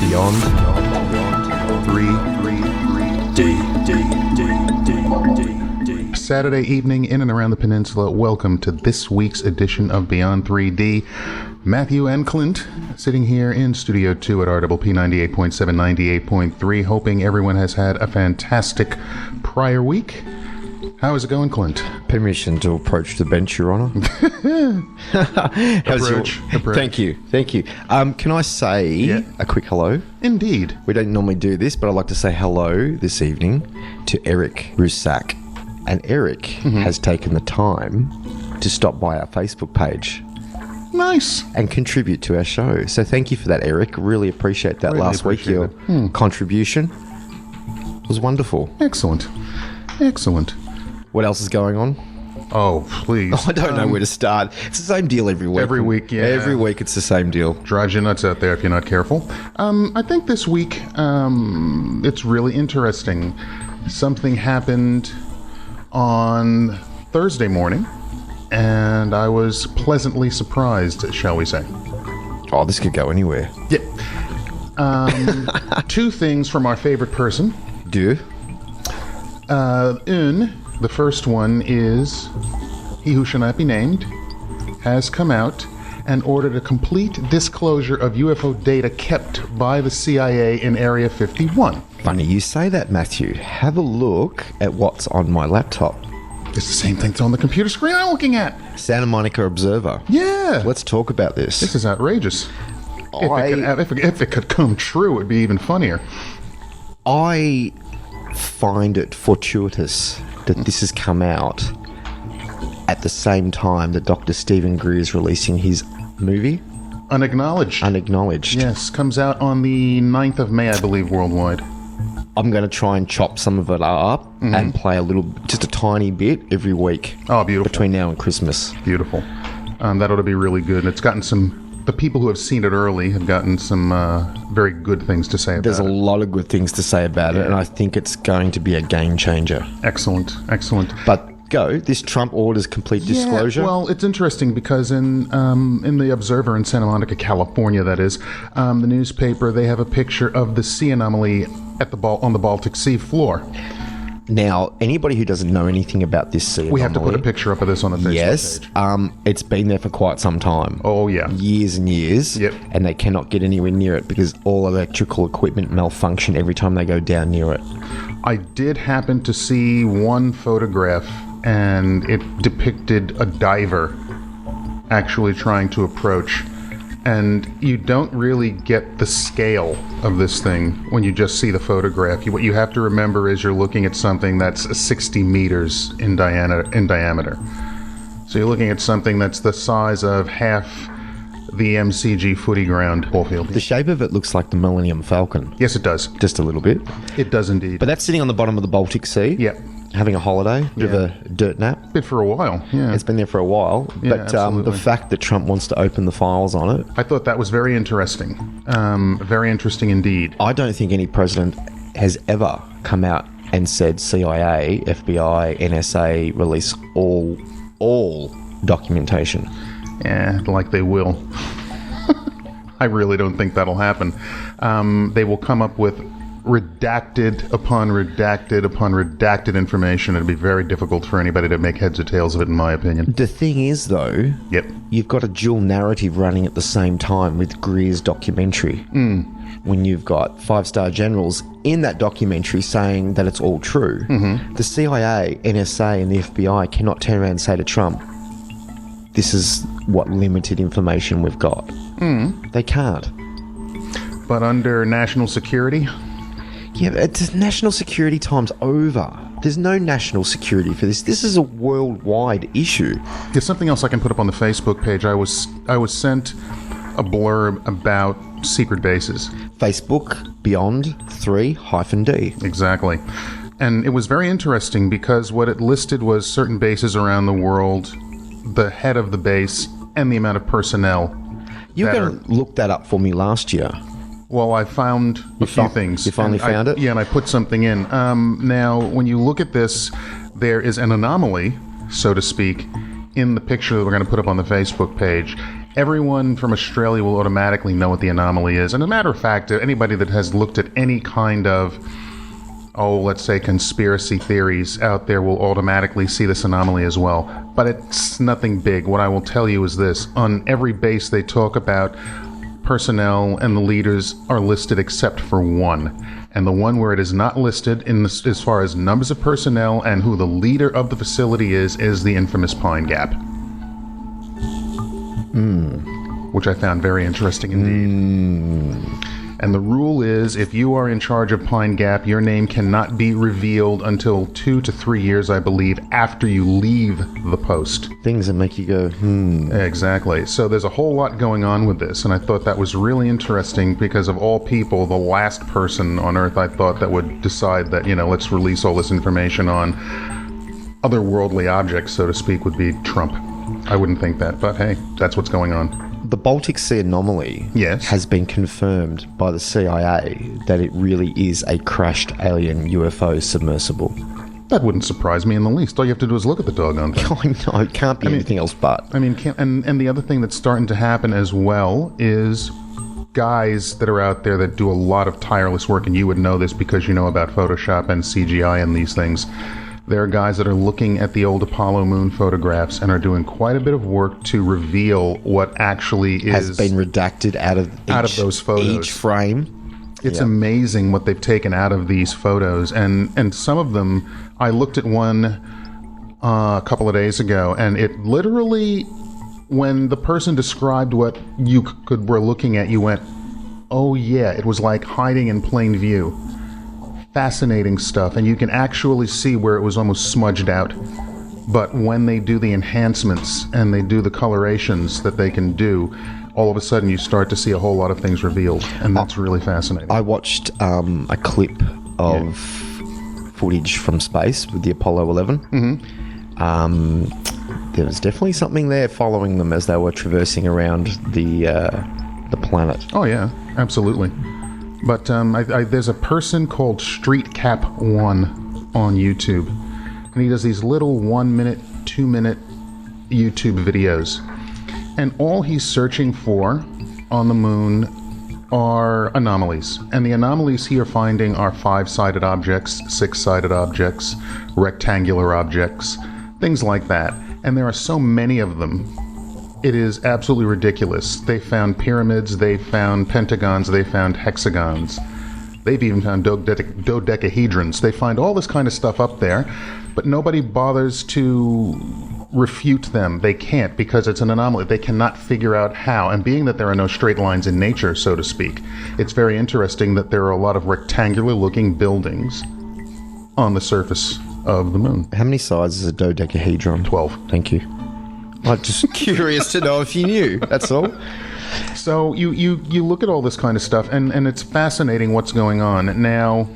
Beyond 3D. Saturday evening in and around the peninsula. Welcome to this week's edition of Beyond 3D. Matthew and Clint sitting here in Studio 2 at RWP 98.7, 98.3, hoping everyone has had a fantastic prior week. How is it going, Clint? Permission to approach the bench, Your Honour. Approach. Thank you. Can I say a quick hello? Indeed. We don't normally do this, but I'd like to say hello this evening to Eric Roussac. And Eric has taken the time to stop by our Facebook page. Nice. And contribute to our show. So thank you for that, Eric. Really appreciate that. Really last week. Your contribution was wonderful. Excellent. What else is going on? Oh, please. I don't know where to start. It's the same deal every week. Every week, yeah. Every week it's the same deal. Drives you nuts out there if you're not careful. I think this week it's really interesting. Something happened on Thursday morning, and I was pleasantly surprised, shall we say. Oh, this could go anywhere. Yeah. Two things from our favorite person. Do? The first one is, he who shall not be named, has come out and ordered a complete disclosure of UFO data kept by the CIA in Area 51. Funny you say that, Matthew. Have a look at what's on my laptop. It's the same thing that's on the computer screen I'm looking at. Santa Monica Observer. Yeah. Let's talk about this. This is outrageous. If it could come true, it'd be even funnier. I find it fortuitous that this has come out at the same time that Dr. Stephen Greer is releasing his movie. Unacknowledged. Yes, comes out on the 9th of May, I believe, worldwide. I'm going to try and chop some of it up and play just a tiny bit every week. Oh, beautiful. Between now and Christmas. Beautiful. That ought to be really good. It's gotten the people who have seen it early have gotten some very good things to say about it. There's a lot of good things to say about it, and I think it's going to be a game changer. Excellent. But this Trump orders complete disclosure. Yeah, well, it's interesting because in the Observer in Santa Monica, California, that is, the newspaper, they have a picture of the sea anomaly on the Baltic Sea floor. Now, anybody who doesn't know anything about this sea anomaly... We have to put a picture up of this on the Facebook page. Yes, it's been there for quite some time. Oh, yeah. Years and years. Yep. And they cannot get anywhere near it because all electrical equipment malfunction every time they go down near it. I did happen to see one photograph, and it depicted a diver actually trying to approach. And you don't really get the scale of this thing when you just see the photograph. What you have to remember is you're looking at something that's 60 meters in diameter. So you're looking at something that's the size of half the MCG footy ground ball field. The shape of it looks like the Millennium Falcon. Yes, it does. Just a little bit. It does indeed. But that's sitting on the bottom of the Baltic Sea. Yeah. Having a holiday, bit of a dirt nap. Been for a while, yeah. It's been there for a while. Yeah, but the fact that Trump wants to open the files on it... I thought that was very interesting. Very interesting indeed. I don't think any president has ever come out and said CIA, FBI, NSA release all documentation. Yeah, like they will. I really don't think that'll happen. They will come up with redacted upon redacted upon redacted information. It'd be very difficult for anybody to make heads or tails of it, in my opinion. The thing is, though, you've got a dual narrative running at the same time with Greer's documentary. When you've got five-star generals in that documentary saying that it's all true. The CIA, NSA, and the FBI cannot turn around and say to Trump, this is what limited information we've got. They can't. But under national security? Yeah, it's national security time's over. There's no national security for this. This is a worldwide issue. There's something else I can put up on the Facebook page. I was sent a blurb about secret bases. Facebook Beyond 3-D. Exactly. And it was very interesting because what it listed was certain bases around the world, the head of the base, and the amount of personnel. You were going to look that up for me last year. Well, I found a few things. You finally found it? Yeah, and I put something in. Now, when you look at this, there is an anomaly, so to speak, in the picture that we're going to put up on the Facebook page. everyone from Australia will automatically know what the anomaly is. And as a matter of fact, anybody that has looked at any kind of, let's say conspiracy theories out there will automatically see this anomaly as well. But it's nothing big. What I will tell you is this. On every base they talk about, personnel and the leaders are listed except for one. And the one where it is not listed as far as numbers of personnel and who the leader of the facility is the infamous Pine Gap. Which I found very interesting indeed. And the rule is, if you are in charge of Pine Gap, your name cannot be revealed until 2 to 3 years, I believe, after you leave the post. Things that make you go, Exactly. So there's a whole lot going on with this, and I thought that was really interesting because of all people, the last person on Earth I thought that would decide that, let's release all this information on otherworldly objects, so to speak, would be Trump. I wouldn't think that, but hey, that's what's going on. The Baltic Sea anomaly has been confirmed by the CIA that it really is a crashed alien UFO submersible. That wouldn't surprise me in the least. All you have to do is look at the doggone thing. I know, it can't be anything else but. And the other thing that's starting to happen as well is guys that are out there that do a lot of tireless work, and you would know this because you know about Photoshop and CGI and these things. There are guys that are looking at the old Apollo moon photographs and are doing quite a bit of work to reveal what actually has been redacted out of those photos. Each frame. It's amazing what they've taken out of these photos, and some of them. I looked at one a couple of days ago, and it literally, when the person described what you were looking at, you went, "Oh yeah!" It was like hiding in plain view. Fascinating stuff, and you can actually see where it was almost smudged out. But when they do the enhancements and they do the colorations that they can do, all of a sudden you start to see a whole lot of things revealed, and that's really fascinating. I watched a clip of footage from space with the Apollo 11. There was definitely something there following them as they were traversing around the planet. Oh yeah, absolutely. But there's a person called StreetCap1 on YouTube, and he does these little 1-minute, 2-minute YouTube videos. And all he's searching for on the moon are anomalies. And the anomalies he are finding are 5-sided objects, 6-sided objects, rectangular objects, things like that. And there are so many of them. It is absolutely ridiculous. They found pyramids, they found pentagons, they found hexagons. They've even found dodecahedrons. They find all this kind of stuff up there, but nobody bothers to refute them. They can't, because it's an anomaly. They cannot figure out how. And being that there are no straight lines in nature, so to speak, it's very interesting that there are a lot of rectangular-looking buildings on the surface of the moon. How many sides is a dodecahedron? 12. Thank you. I'm just curious to know if you knew, that's all. So you look at all this kind of stuff, and it's fascinating what's going on. Now,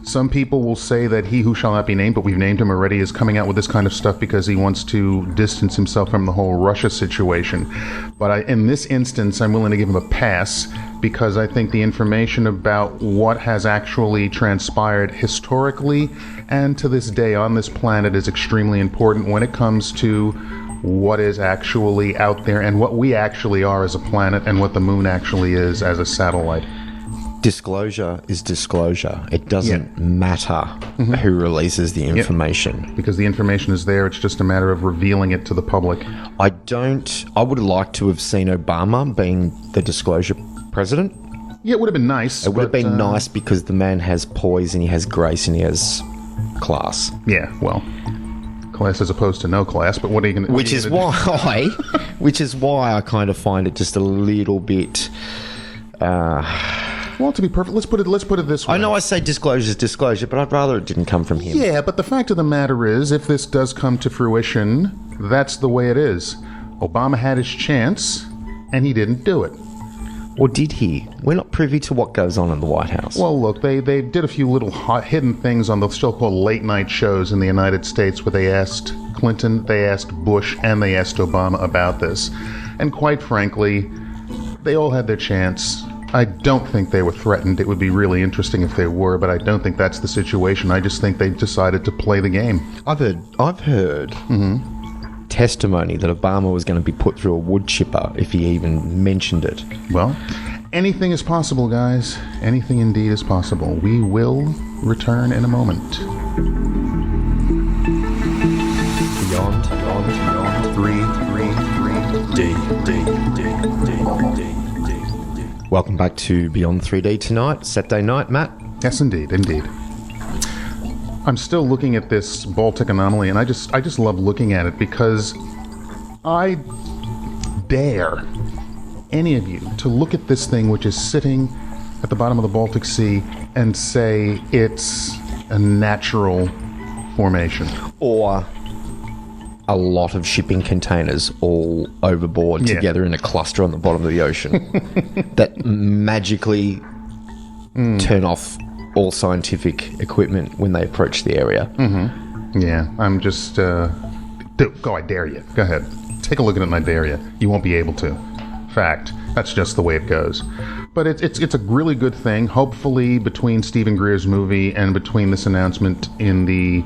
some people will say that he who shall not be named, but we've named him already, is coming out with this kind of stuff because he wants to distance himself from the whole Russia situation. But in this instance, I'm willing to give him a pass, because I think the information about what has actually transpired historically and to this day on this planet is extremely important when it comes to what is actually out there and what we actually are as a planet and what the moon actually is as a satellite. Disclosure is disclosure. It doesn't matter who releases the information. Because the information is there, it's just a matter of revealing it to the public. I would like to have seen Obama being the disclosure president. Yeah, it would have been nice. It would have been nice because the man has poise and he has grace and he has class. Yeah, well, class as opposed to no class, but what are you going to do? Which is why I kind of find it just a little bit... well, to be perfect, let's put it this way. I know I say disclosure is disclosure, but I'd rather it didn't come from him. Yeah, but the fact of the matter is, if this does come to fruition, that's the way it is. Obama had his chance, and he didn't do it. Or did he? We're not privy to what goes on in the White House. Well, look, they did a few little hidden things on the so-called late-night shows in the United States where they asked Clinton, they asked Bush, and they asked Obama about this. And quite frankly, they all had their chance. I don't think they were threatened. It would be really interesting if they were, but I don't think that's the situation. I just think they decided to play the game. I've heard testimony that Obama was going to be put through a wood chipper if he even mentioned it. Well, anything is possible, guys. Anything indeed is possible. We will return in a moment. Beyond 3D. Welcome back to Beyond 3D tonight, Saturday night, Matt. Yes, indeed. I'm still looking at this Baltic anomaly, and I just love looking at it because I dare any of you to look at this thing which is sitting at the bottom of the Baltic Sea and say it's a natural formation. Or a lot of shipping containers all overboard together in a cluster on the bottom of the ocean that magically turn off all scientific equipment when they approach the area. Yeah, I'm just... go, I dare you. Go ahead. Take a look at it and I dare you. You won't be able to. Fact. That's just the way it goes. But it's a really good thing. Hopefully, between Stephen Greer's movie and between this announcement in the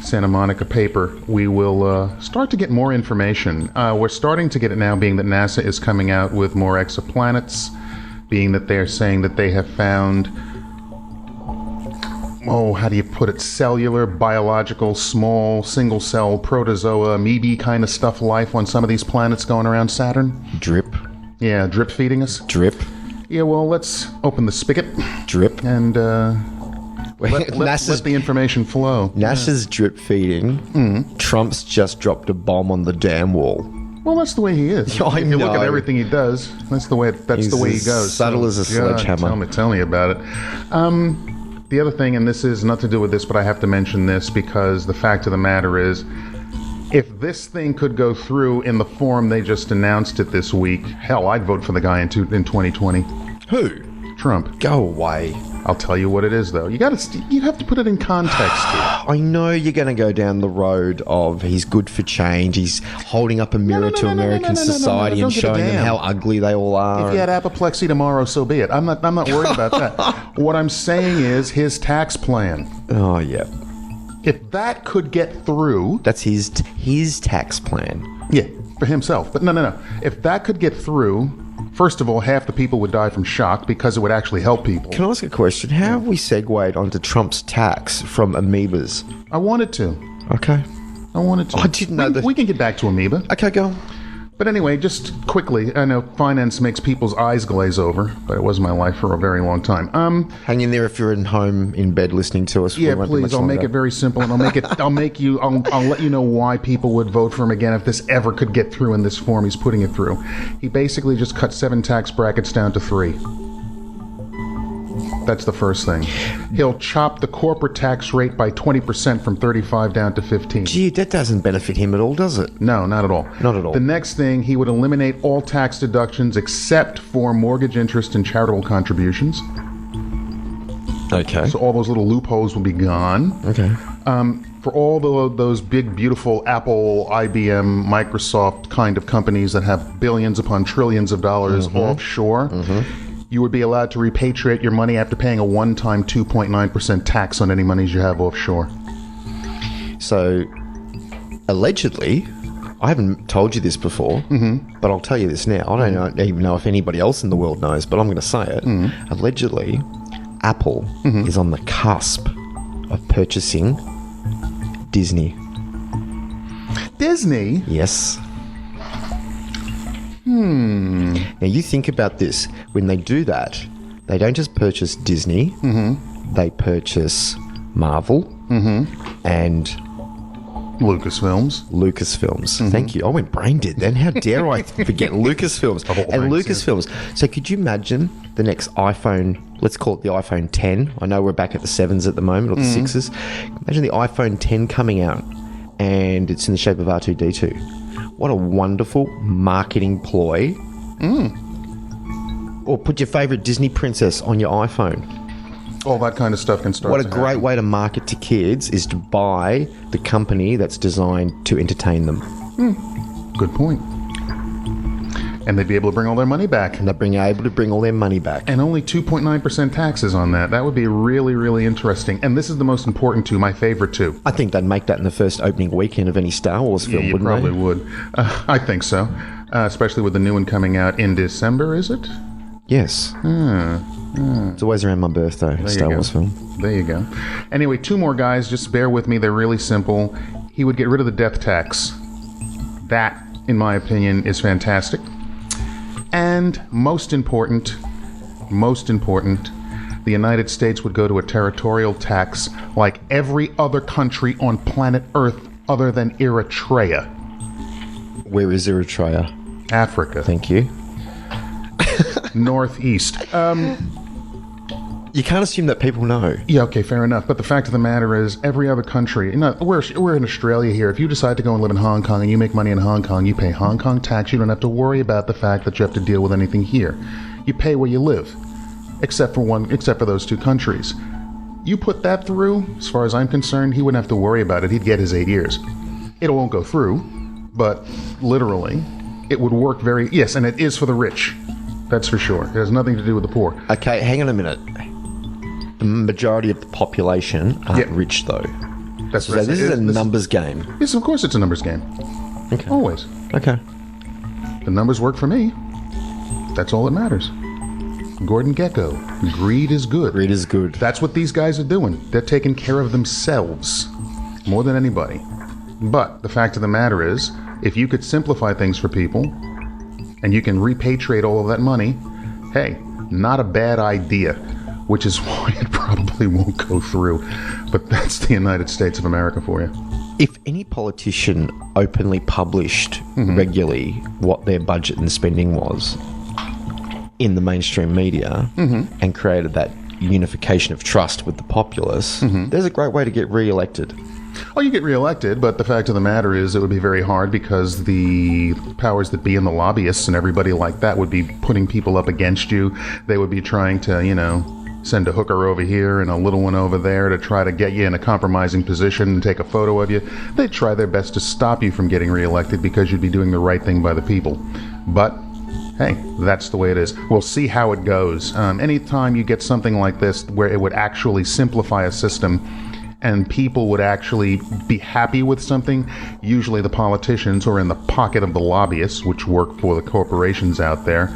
Santa Monica paper, we will start to get more information. We're starting to get it now, being that NASA is coming out with more exoplanets, being that they're saying that they have found... how do you put it? Cellular, biological, small, single-cell, protozoa, amoeba kind of stuff life on some of these planets going around Saturn. Drip. Yeah, drip feeding us. Drip. Yeah, well, let's open the spigot. Drip. And let the information flow. NASA's drip feeding. Trump's just dropped a bomb on the damn wall. Well, that's the way he is. I if you look know. at everything he does, that's the way he goes. Subtle as a sledgehammer. Tell me about it. The other thing, and this is nothing to do with this, but I have to mention this because the fact of the matter is, if this thing could go through in the form they just announced it this week, hell, I'd vote for the guy in 2020. Who? Trump. Go away. I'll tell you what it is, though. You have to put it in context here. I know you're going to go down the road of he's good for change. He's holding up a mirror to American society and showing them how ugly they all are. If you had apoplexy tomorrow, so be it. I'm not worried about that. What I'm saying is his tax plan. Oh, yeah. If that could get through... That's his tax plan. Yeah, for himself. But no. If that could get through... First of all, half the people would die from shock because it would actually help people. Can I ask a question? How have we segued onto Trump's tax from amoebas? I wanted to. Okay. I wanted to. I didn't know that. We can get back to amoeba. Okay, go on. But anyway, just quickly, I know finance makes people's eyes glaze over, but it was my life for a very long time. Hang in there if you're at home in bed listening to us. Yeah, please. I'll make it very simple, and I'll let you know why people would vote for him again if this ever could get through in this form he's putting it through. He basically just cut 7 tax brackets down to 3. That's the first thing. He'll chop the corporate tax rate by 20% from 35 down to 15. Gee, that doesn't benefit him at all, does it? No, not at all. Not at all. The next thing, he would eliminate all tax deductions except for mortgage interest and charitable contributions. Okay. So all those little loopholes will be gone. Okay. For all those big, beautiful Apple, IBM, Microsoft kind of companies that have billions upon trillions of dollars offshore, you would be allowed to repatriate your money after paying a one-time 2.9% tax on any monies you have offshore. So, allegedly, I haven't told you this before, but I'll tell you this now. I don't even know if anybody else in the world knows, but I'm going to say it. Allegedly, Apple is on the cusp of purchasing Disney. Disney? Yes. Now you think about this. When they do that, they don't just purchase Disney. They purchase Marvel and Lucasfilms. Thank you. I went brain dead then. How dare I forget Lucasfilms and Lucasfilms. So could you imagine the next iPhone? Let's call it the iPhone 10. I know we're back at the 7s at the moment, or the 6s. Imagine the iPhone 10 coming out and it's in the shape of R2-D2. What a wonderful marketing ploy. Or put your favourite Disney princess on your iPhone. All that kind of stuff can start. What a great way to market to kids is to buy the company that's designed to entertain them. Good point. And they'd be able to bring all their money back. And they're able to bring all their money back. And only 2.9% taxes on that. That would be really, really interesting. And this is the most important two, my favorite two. I think they'd make that in the first opening weekend of any Star Wars film, wouldn't they? You probably would. I think so. Especially with the new one coming out in December, is it? Yes. It's always around my birthday, Star Wars film. There you go. Anyway, two more guys. Just bear with me. They're really simple. He would get rid of the death tax. That, in my opinion, is fantastic. And most important, the United States would go to a territorial tax like every other country on planet Earth other than Eritrea. Where is Eritrea? Africa. Thank you. Northeast. You can't assume that people know. Yeah, okay, fair enough. But the fact of the matter is, every other country... we're in Australia here. If you decide to go and live in Hong Kong and you make money in Hong Kong, you pay Hong Kong tax. You don't have to worry about the fact that you have to deal with anything here. You pay where you live, except for those two countries. You put that through, as far as I'm concerned, he wouldn't have to worry about it. He'd get his 8 years. It won't go through, but literally, it would work very... Yes, and it is for the rich. That's for sure. It has nothing to do with the poor. Okay, hang on a minute. The majority of the population aren't rich, though. That's so this is a numbers game. Yes, of course it's a numbers game. Okay. Always. Okay. The numbers work for me. That's all that matters. Gordon Gekko. Greed is good. Greed is good. That's what these guys are doing. They're taking care of themselves more than anybody. But the fact of the matter is, if you could simplify things for people and you can repatriate all of that money, hey, not a bad idea. Which is why it probably won't go through. But that's the United States of America for you. If any politician openly published regularly what their budget and spending was in the mainstream media and created that unification of trust with the populace, there's a great way to get re-elected. Oh, you get re-elected, but the fact of the matter is it would be very hard because the powers that be and the lobbyists and everybody like that would be putting people up against you. They would be trying to, send a hooker over here and a little one over there to try to get you in a compromising position and take a photo of you. They'd try their best to stop you from getting reelected because you'd be doing the right thing by the people. But, hey, that's the way it is. We'll see how it goes. Anytime you get something like this where it would actually simplify a system and people would actually be happy with something, usually the politicians who are in the pocket of the lobbyists, which work for the corporations out there,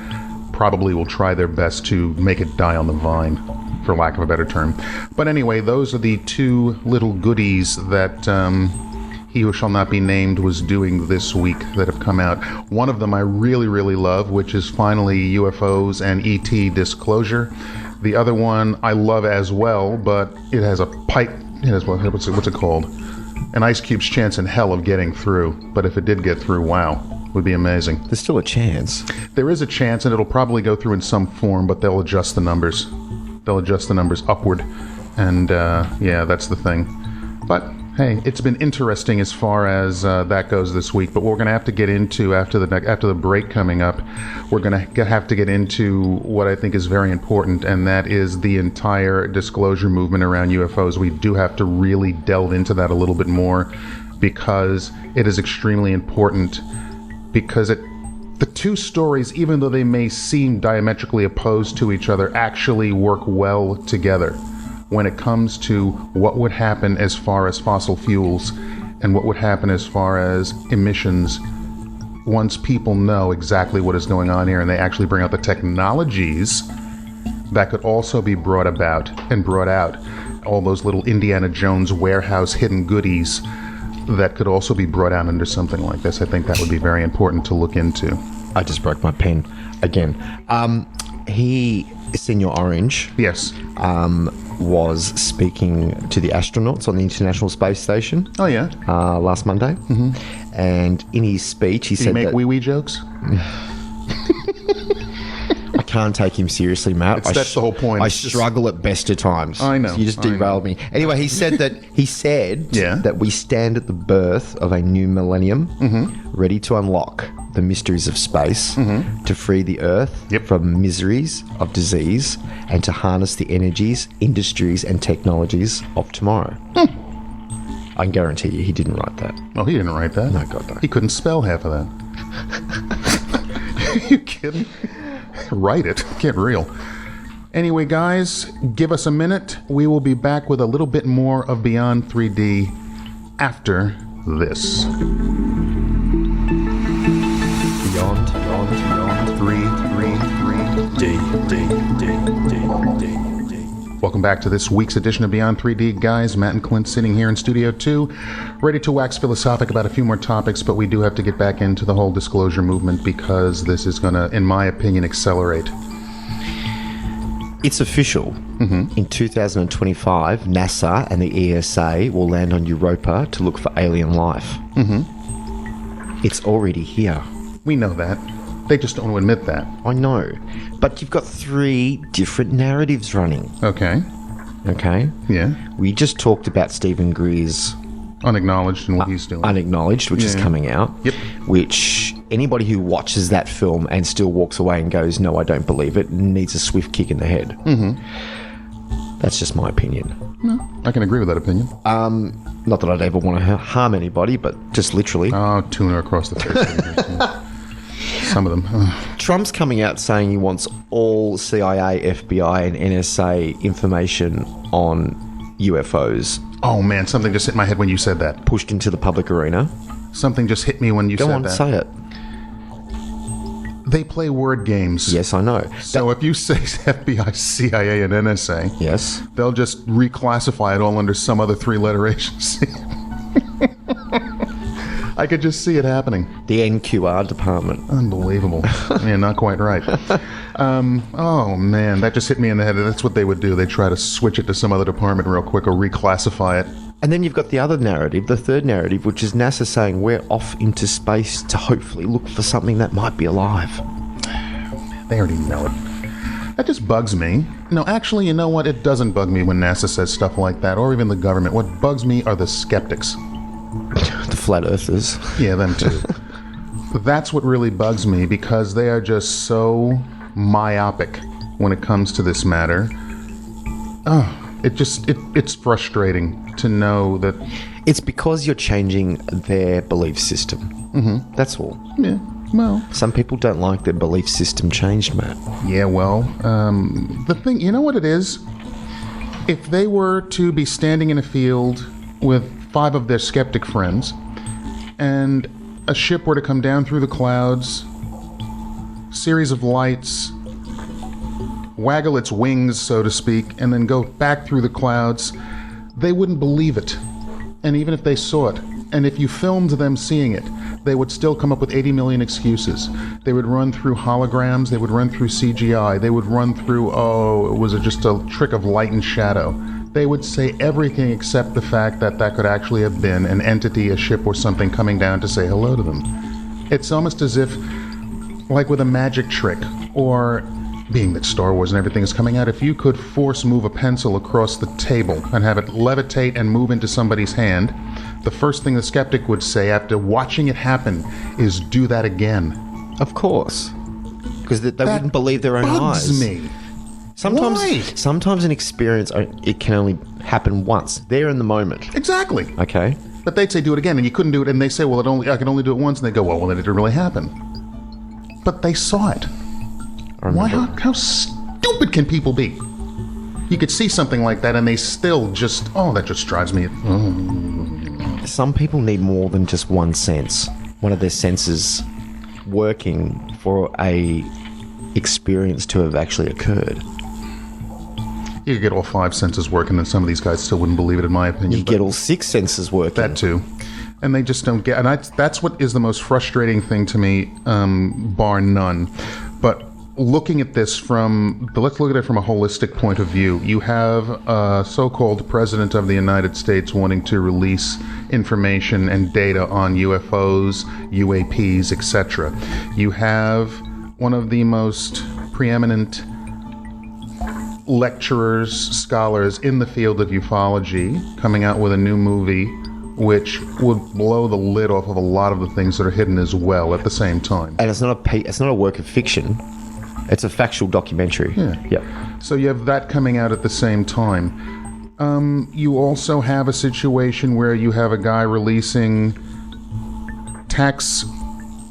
probably will try their best to make it die on the vine, for lack of a better term. But anyway, those are the two little goodies that He Who Shall Not Be Named was doing this week that have come out. One of them I really, really love, which is finally UFOs and ET disclosure. The other one I love as well, but it has a pipe... It has, what's it called? An ice cube's chance in hell of getting through. But if it did get through, wow. Would be amazing. There's still a chance. There is a chance, and it'll probably go through in some form, but they'll adjust the numbers. They'll adjust the numbers upward, and yeah, that's the thing. But hey, it's been interesting as far as that goes this week. But what we're going to have to get into after the break coming up, we're going to have to get into what I think is very important, and that is the entire disclosure movement around UFOs. We do have to really delve into that a little bit more because it is extremely important. Because the two stories, even though they may seem diametrically opposed to each other, actually work well together when it comes to what would happen as far as fossil fuels and what would happen as far as emissions once people know exactly what is going on here and they actually bring out the technologies that could also be brought about and brought out. All those little Indiana Jones warehouse hidden goodies that could also be brought out under something like this. I think that would be very important to look into. I just broke my pen again. Senior Orange, yes, was speaking to the astronauts on the International Space Station. Oh yeah, last Monday, and in his speech he said, "Did he make wee-wee jokes?" I can't take him seriously, Matt. That's the whole point. I struggle at best of times. I know. So you just derailed me. Anyway, he said that we stand at the birth of a new millennium, ready to unlock the mysteries of space, to free the Earth from miseries of disease, and to harness the energies, industries, and technologies of tomorrow. I can guarantee you he didn't write that. Oh, he didn't write that? No, God, no. He couldn't spell half of that. You kidding? Write it. Get real. Anyway, guys, give us a minute. We will be back with a little bit more of Beyond 3D after this. Beyond 3. Welcome back to this week's edition of Beyond 3D. Guys, Matt and Clint sitting here in Studio 2, ready to wax philosophic about a few more topics, but we do have to get back into the whole disclosure movement because this is going to, in my opinion, accelerate. It's official. In 2025, NASA and the ESA will land on Europa to look for alien life. It's already here. We know that. They just don't want to admit that. I know. But you've got 3 different narratives running. Okay. Yeah. We just talked about Stephen Greer's Unacknowledged and what he's doing. Unacknowledged, which is coming out. Yep. Which anybody who watches that film and still walks away and goes, no, I don't believe it, needs a swift kick in the head. That's just my opinion. No, I can agree with that opinion. Not that I'd ever want to harm anybody, but just literally. Oh, tuna across the face. Some of them. Trump's coming out saying he wants all CIA, FBI, and NSA information on UFOs. Oh, man, something just hit my head when you said that. Pushed into the public arena. Something just hit me when you said that. Go on, say it. They play word games. Yes, I know. So if you say FBI, CIA, and NSA, yes, they'll just reclassify it all under some other 3-letter agency. I could just see it happening. The NQR department. Unbelievable. Yeah, not quite right. Oh, man, that just hit me in the head. That's what they would do. They'd try to switch it to some other department real quick or reclassify it. And then you've got the other narrative, the third narrative, which is NASA saying we're off into space to hopefully look for something that might be alive. They already know it. That just bugs me. No, actually, you know what? It doesn't bug me when NASA says stuff like that, or even the government. What bugs me are the skeptics. The flat earthers. Yeah, them too. That's what really bugs me, because they are just so myopic when it comes to this matter. Oh, it's frustrating to know that... It's because you're changing their belief system. That's all. Yeah, well... Some people don't like their belief system changed, Matt. Yeah, well, the thing... You know what it is? If they were to be standing in a field with 5 of their skeptic friends, and a ship were to come down through the clouds, series of lights, waggle its wings, so to speak, and then go back through the clouds, they wouldn't believe it. And even if they saw it, and if you filmed them seeing it, they would still come up with 80 million excuses. They would run through holograms, they would run through CGI, they would run through, it was just a trick of light and shadow. They would say everything except the fact that that could actually have been an entity, a ship or something coming down to say hello to them. It's almost as if, like with a magic trick, or being that Star Wars and everything is coming out, if you could force move a pencil across the table and have it levitate and move into somebody's hand, the first thing the skeptic would say after watching it happen is, do that again. Of course. Because they wouldn't believe their own eyes. Bugs me. Sometimes an experience, it can only happen once. There in the moment. Exactly. Okay. But they'd say do it again, and you couldn't do it, and they say, well, I can only do it once, and they go, well, then it didn't really happen. But they saw it. Why? How stupid can people be? You could see something like that, and they still just, that just drives me. Some people need more than just one sense. One of their senses working for a experience to have actually occurred. You could get all 5 senses working, and some of these guys still wouldn't believe it, in my opinion. You get all 6 senses working. That too. And they just don't get... And that's what is the most frustrating thing to me, bar none. But looking at this let's look at it from a holistic point of view. You have a so-called President of the United States wanting to release information and data on UFOs, UAPs, etc. You have one of the most preeminent lecturers, scholars in the field of ufology coming out with a new movie which would blow the lid off of a lot of the things that are hidden as well at the same time. And it's not a work of fiction. It's a factual documentary. Yeah. Yep. So you have that coming out at the same time. You also have a situation where you have a guy releasing tax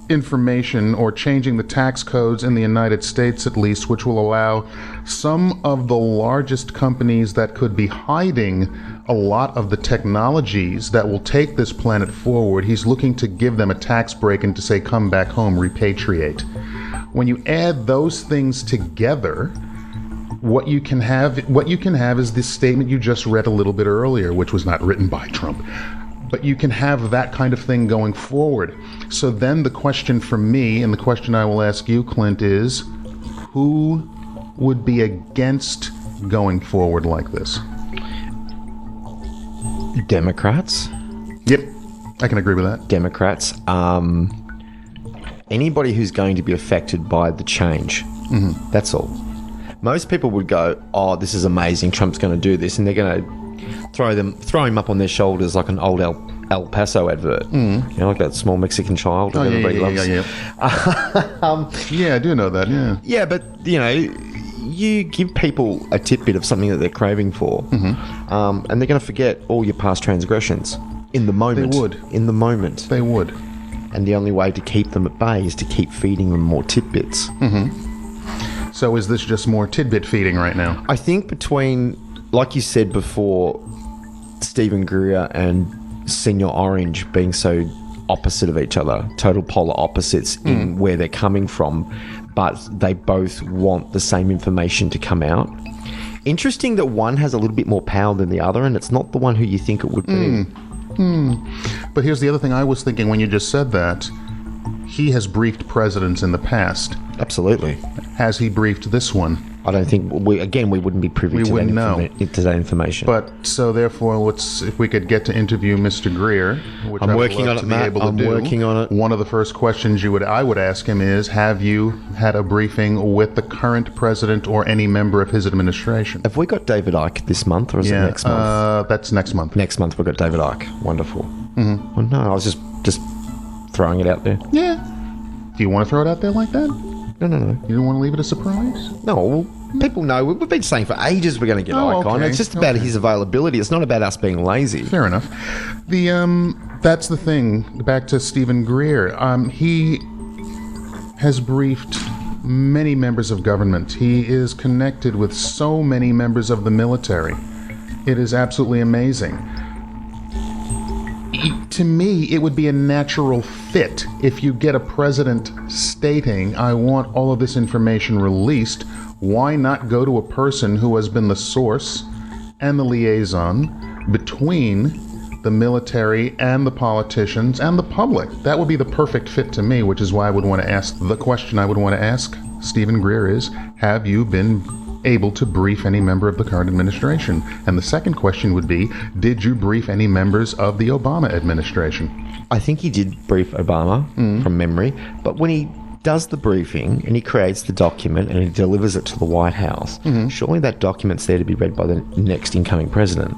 information or changing the tax codes in the United States, at least, which will allow some of the largest companies that could be hiding a lot of the technologies that will take this planet forward. He's looking to give them a tax break and to say, come back home, repatriate. When you add those things together, what you can have is this statement you just read a little bit earlier, which was not written by Trump. But you can have that kind of thing going forward. So then the question for me, and the question I will ask you, Clint, is who would be against going forward like this? Democrats. Yep, I can agree with that. Democrats. Anybody who's going to be affected by the change. Mm-hmm. That's all. Most people would go, oh, this is amazing, Trump's going to do this, and they're going to throw him up on their shoulders like an old El Paso advert. Mm. You know, like that small Mexican child that everybody loves. Yeah, I do know that, yeah. Yeah, but, you know, you give people a tidbit of something that they're craving for, and they're going to forget all your past transgressions in the moment. They would. In the moment. They would. And the only way to keep them at bay is to keep feeding them more tidbits. Mm-hmm. So is this just more tidbit feeding right now? I think between, like you said before, Stephen Greer and Senior Orange being so opposite of each other, total polar opposites in where they're coming from, but they both want the same information to come out. Interesting that one has a little bit more power than the other, and it's not the one who you think it would be. But here's the other thing I was thinking when you just said that. He has briefed presidents in the past. Absolutely. Has he briefed this one? I don't think we wouldn't be privy to that information. But so therefore, if we could get to interview Mr. Greer, which I'm working on it, Matt. I'm working on it. One of the first questions I would ask him is, have you had a briefing with the current president or any member of his administration? Have we got David Icke this month, or is it next month? That's next month. Next month we've got David Icke. Wonderful. Mm-hmm. Well, no, I was just throwing it out there. Yeah. Do you want to throw it out there like that? No. You don't want to leave it a surprise? No, people know. We've been saying for ages we're going to get Icke on. It's just about his availability. It's not about us being lazy. Fair enough. That's the thing. Back to Stephen Greer. He has briefed many members of government. He is connected with so many members of the military. It is absolutely amazing. To me, it would be a natural fit if you get a president stating, I want all of this information released. Why not go to a person who has been the source and the liaison between the military and the politicians and the public? That would be the perfect fit to me, which is why I would want to ask the question I would want to ask Stephen Greer is, have you been able to brief any member of the current administration? And the second question would be, did you brief any members of the Obama administration? I think he did brief Obama from memory, but when he does the briefing and he creates the document and he delivers it to the White House, surely that document's there to be read by the next incoming president.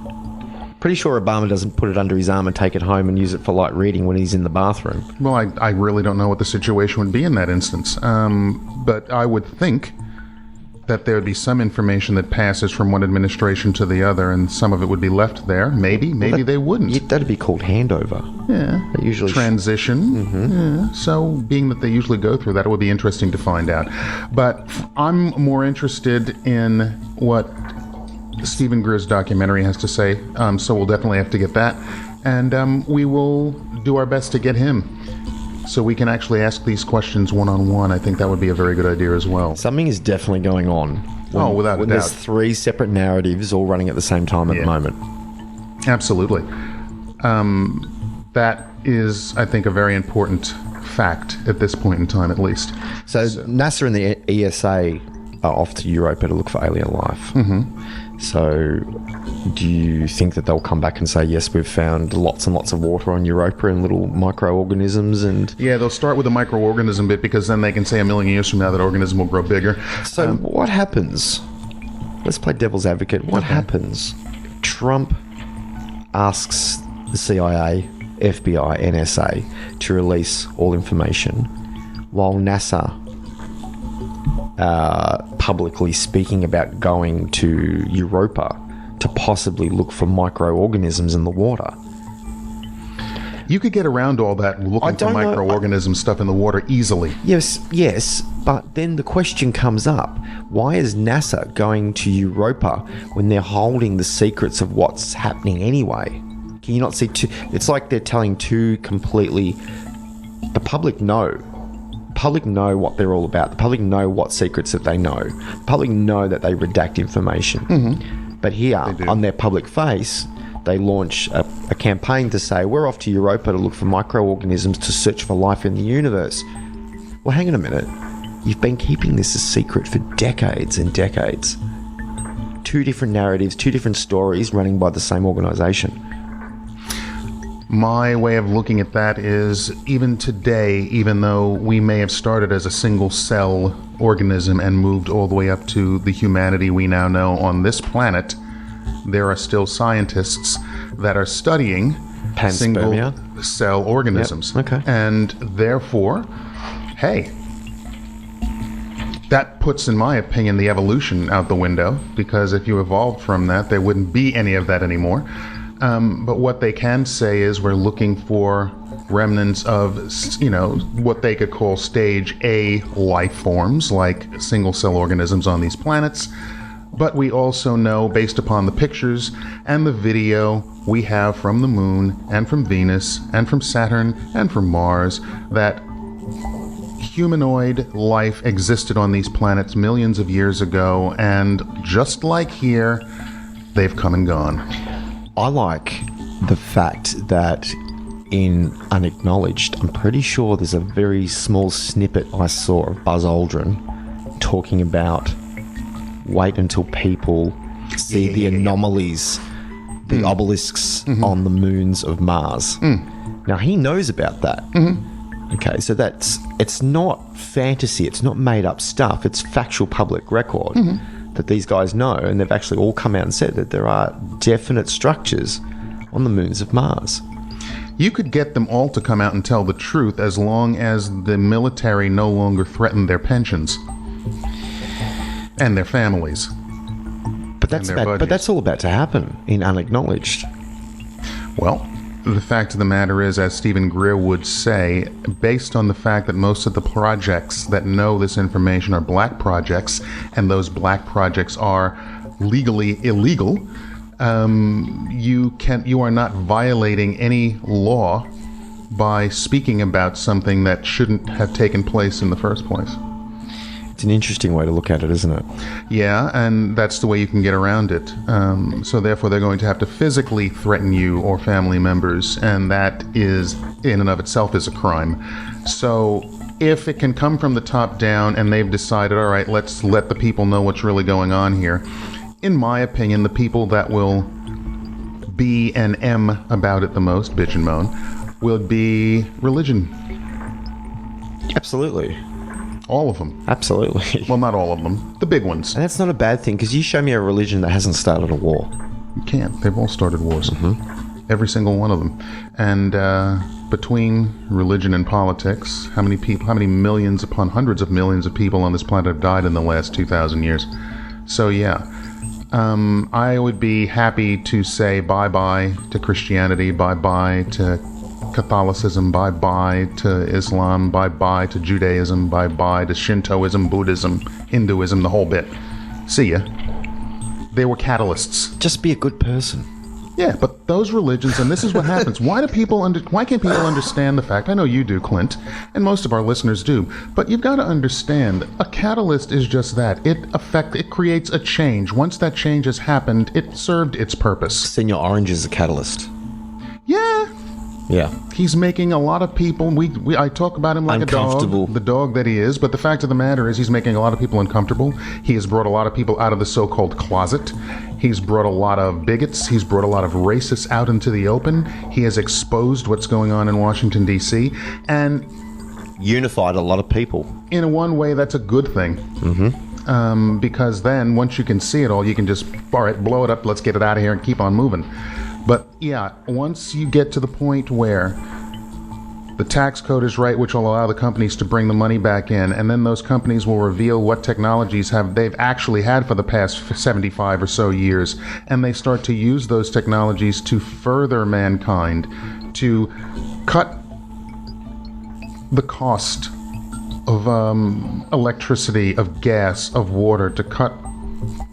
Pretty sure Obama doesn't put it under his arm and take it home and use it for light reading when he's in the bathroom. Well, I really don't know what the situation would be in that instance, but I would think that there would be some information that passes from one administration to the other, and some of it would be left there. Maybe they wouldn't. That'd be called handover. Yeah. They usually transition. Yeah. So, being that they usually go through that, it would be interesting to find out. But I'm more interested in what Stephen Greer's documentary has to say. So we'll definitely have to get that, and we will do our best to get him, so we can actually ask these questions one-on-one. I think that would be a very good idea as well. Something is definitely going on. Without a doubt. There's three separate narratives all running at the same time at the moment. Absolutely. That is, I think, a very important fact at this point in time, at least. So NASA and the ESA are off to Europa to look for alien life. So do you think that they'll come back and say, yes, we've found lots and lots of water on Europa and little microorganisms? And yeah, they'll start with the microorganism bit, because then they can say 1,000,000 years from now that organism will grow bigger. So what happens? Let's play devil's advocate. What happens? Trump asks the CIA, FBI, NSA to release all information, while NASA publicly speaking about going to Europa to possibly look for microorganisms in the water. You could get around all that looking for microorganism stuff in the water easily. Yes, but then the question comes up, why is NASA going to Europa when they're holding the secrets of what's happening anyway? Can you not see it's like they're telling two completely... The public know. The public know what they're all about. The public know what secrets that they know. The public know that they redact information. Mm-hmm. But here, on their public face, they launch a campaign to say, we're off to Europa to look for microorganisms to search for life in the universe. Well, hang on a minute. You've been keeping this a secret for decades and decades. Two different narratives, two different stories running by the same organization. My way of looking at that is, even today, even though we may have started as a single cell organism and moved all the way up to the humanity we now know on this planet, there are still scientists that are studying single cell organisms. Yep. Okay. And therefore, hey, that puts, in my opinion, the evolution out the window, because if you evolved from that, there wouldn't be any of that anymore. But what they can say is we're looking for remnants of, what they could call stage A life forms, like single cell organisms on these planets. But we also know, based upon the pictures and the video we have from the moon and from Venus and from Saturn and from Mars, that humanoid life existed on these planets millions of years ago, and just like here, they've come and gone. I like the fact that in Unacknowledged, I'm pretty sure there's a very small snippet I saw of Buzz Aldrin talking about wait until people see the anomalies, the obelisks on the moons of Mars. Now, he knows about that. Okay, so it's not fantasy, it's not made up stuff, it's factual public record that these guys know, and they've actually all come out and said that there are definite structures on the moons of Mars. You could get them all to come out and tell the truth as long as the military no longer threatened their pensions. And their families. But that's all about to happen in Unacknowledged. Well, the fact of the matter is, as Stephen Greer would say, based on the fact that most of the projects that know this information are black projects, and those black projects are legally illegal, you are not violating any law by speaking about something that shouldn't have taken place in the first place. It's an interesting way to look at it, isn't it? Yeah, and that's the way you can get around it. So therefore, they're going to have to physically threaten you or family members, and that is, in and of itself, is a crime. So if it can come from the top down and they've decided, all right, let's let the people know what's really going on here, in my opinion, the people that will B and M about it the most, bitch and moan, will be religion. Absolutely. All of them. Absolutely. Well, not all of them. The big ones. And that's not a bad thing, because you show me a religion that hasn't started a war. You can't. They've all started wars. Every single one of them. And between religion and politics, how many millions upon hundreds of millions of people on this planet have died in the last 2,000 years? So, yeah. I would be happy to say bye-bye to Christianity, bye-bye to Catholicism, bye-bye to Islam, bye-bye to Judaism, bye-bye to Shintoism, Buddhism, Hinduism, the whole bit. See ya. They were catalysts. Just be a good person. Yeah, but those religions, and this is what happens. Why can't people understand the fact? I know you do, Clint, and most of our listeners do, but you've got to understand, a catalyst is just that. It creates a change. Once that change has happened, it served its purpose. Senor Orange is a catalyst. Yeah. He's making a lot of people, I talk about him like a dog, the dog that he is, but the fact of the matter is he's making a lot of people uncomfortable. He has brought a lot of people out of the so-called closet. He's brought a lot of bigots. He's brought a lot of racists out into the open. He has exposed what's going on in Washington, D.C., and unified a lot of people. In one way, that's a good thing. Because then, once you can see it all, you can just, all right, blow it up, let's get it out of here and keep on moving. But yeah, once you get to the point where the tax code is right, which will allow the companies to bring the money back in, and then those companies will reveal what technologies they've actually had for the past 75 or so years, and they start to use those technologies to further mankind, to cut the cost of electricity, of gas, of water, to cut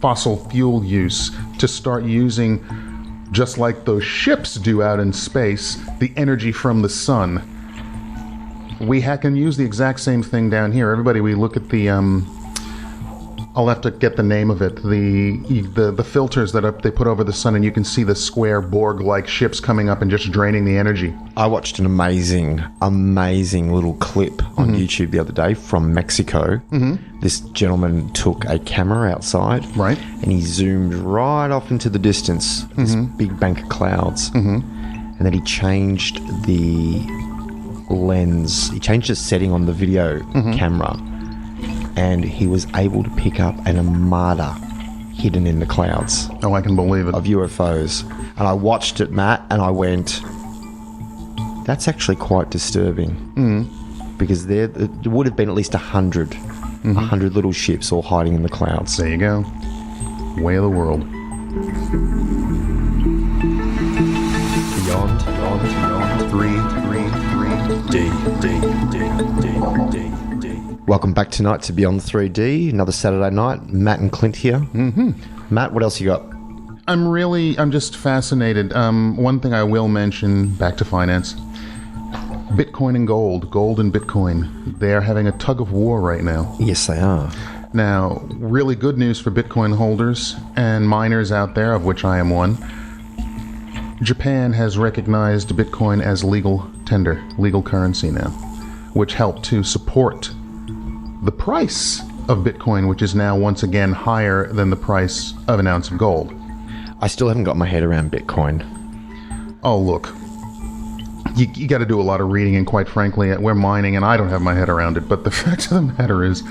fossil fuel use, to start using, just like those ships do out in space, the energy from the sun. We can use the exact same thing down here. Everybody, we look at the I'll have to get the name of it. The filters that they put over the sun, and you can see the square Borg-like ships coming up and just draining the energy. I watched an amazing little clip on YouTube the other day from Mexico. This gentleman took a camera outside, right, and he zoomed right off into the distance, this big bank of clouds, and then he changed the lens. He changed the setting on the video camera. And he was able to pick up an armada hidden in the clouds. Oh, I can believe it. Of UFOs. And I watched it, Matt, and I went, that's actually quite disturbing. Because there would have been at least 100 little ships all hiding in the clouds. There you go. Way of the world. Beyond 3D. Welcome back tonight to Beyond 3D, another Saturday night. Matt and Clint here. Matt, what else you got? I'm just fascinated. One thing I will mention, back to finance. Bitcoin and gold and Bitcoin. They're having a tug of war right now. Yes, they are. Now, really good news for Bitcoin holders and miners out there, of which I am one. Japan has recognized Bitcoin as legal tender, legal currency now, which helped to support the price of Bitcoin, which is now once again higher than the price of an ounce of gold. I still haven't got my head around Bitcoin. Oh, look. You got to do a lot of reading, and quite frankly, we're mining, and I don't have my head around it. But the fact of the matter is,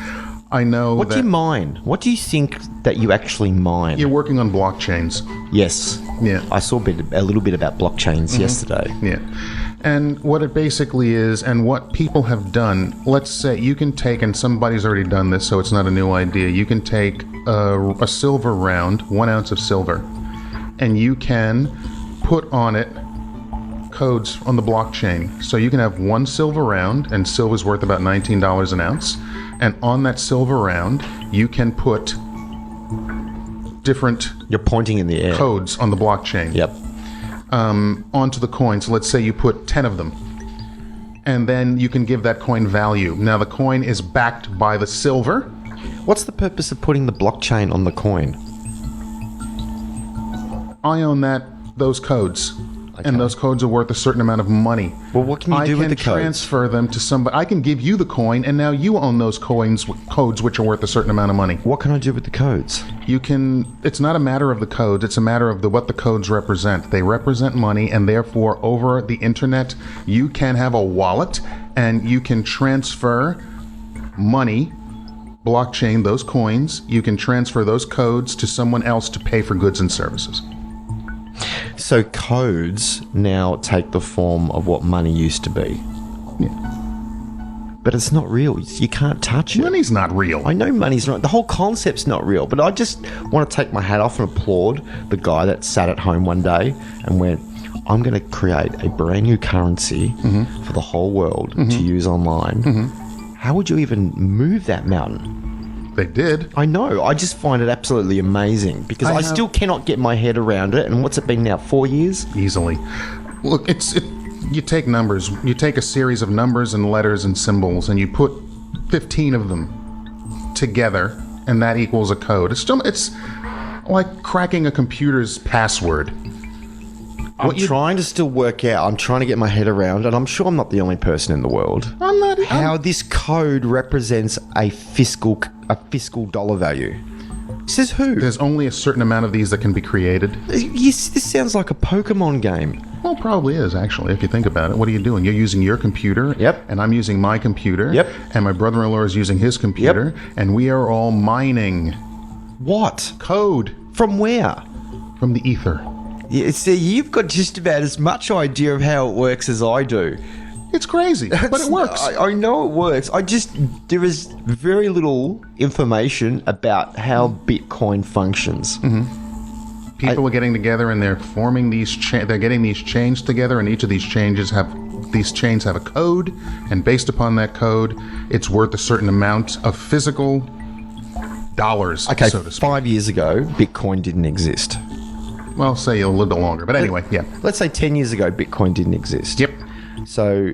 I know What do you mine? What do you think that you actually mine? You're working on blockchains. Yes. Yeah. I saw a little bit about blockchains yesterday. Yeah. And what it basically is, and what people have done, let's say you can take, and somebody's already done this, so it's not a new idea, you can take a silver round, 1 ounce of silver, and you can put on it codes on the blockchain. So you can have one silver round, and silver's worth about $19 an ounce, and on that silver round, you can put different... You're pointing in the air. ...codes on the blockchain. Yep. Onto the coin. So let's say you put 10 of them, and then you can give that coin value. Now the coin is backed by the silver. What's the purpose of putting the blockchain on the coin? I own those codes, and those codes are worth a certain amount of money. Well, what can you do with the codes? I can transfer them to somebody. I can give you the coin, and now you own those codes which are worth a certain amount of money. What can I do with the codes? You can. It's not a matter of the codes. It's a matter of what the codes represent. They represent money, and therefore, over the internet, you can have a wallet, and you can transfer money, blockchain, those coins. You can transfer those codes to someone else to pay for goods and services. So codes now take the form of what money used to be. Yeah. But it's not real. You can't touch it. Money's not real. I know money's not. The whole concept's not real. But I just want to take my hat off and applaud the guy that sat at home one day and went, I'm going to create a brand new currency for the whole world to use online. How would you even move that mountain? They did. I know. I just find it absolutely amazing because I still cannot get my head around it. And what's it been now? 4 years? Easily. Look, you take numbers. You take a series of numbers and letters and symbols, and you put 15 of them together, and that equals a code. It's like cracking a computer's password. I'm trying to still work out. I'm trying to get my head around, and I'm sure I'm not the only person in the world. I'm not. How this code represents a fiscal dollar value. Says who? There's only a certain amount of these that can be created. Yes, this sounds like a Pokemon game. Well, it probably is, actually, if you think about it. What are you doing? You're using your computer. Yep. And I'm using my computer. Yep. And my brother-in-law is using his computer. Yep. And we are all mining. What? Code. From where? From the ether. Yeah, see, you've got just about as much idea of how it works as I do. It's crazy, but it works. I know it works. There is very little information about how Bitcoin functions. People are getting together and they're forming they're getting these chains together, and each of these chains have a code, and based upon that code, it's worth a certain amount of physical dollars. Okay, so to speak. 5 years ago, Bitcoin didn't exist. Well, say a little bit longer, but anyway, yeah. Let's say 10 years ago, Bitcoin didn't exist. Yep. So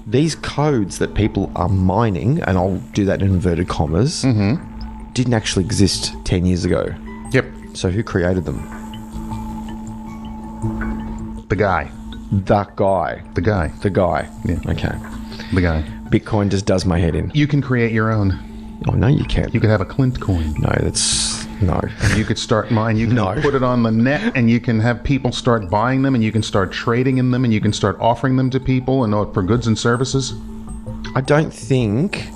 these codes that people are mining, and I'll do that in inverted commas, didn't actually exist 10 years ago. Yep. So who created them? The guy. The guy. The guy. The guy. Yeah. Okay. The guy. Bitcoin just does my head in. You can create your own. Oh, no, you can't. You could have a Clint coin. No, that's... No. And you could start mine. You can put it on the net, and you can have people start buying them, and you can start trading in them, and you can start offering them to people and for goods and services. I don't think...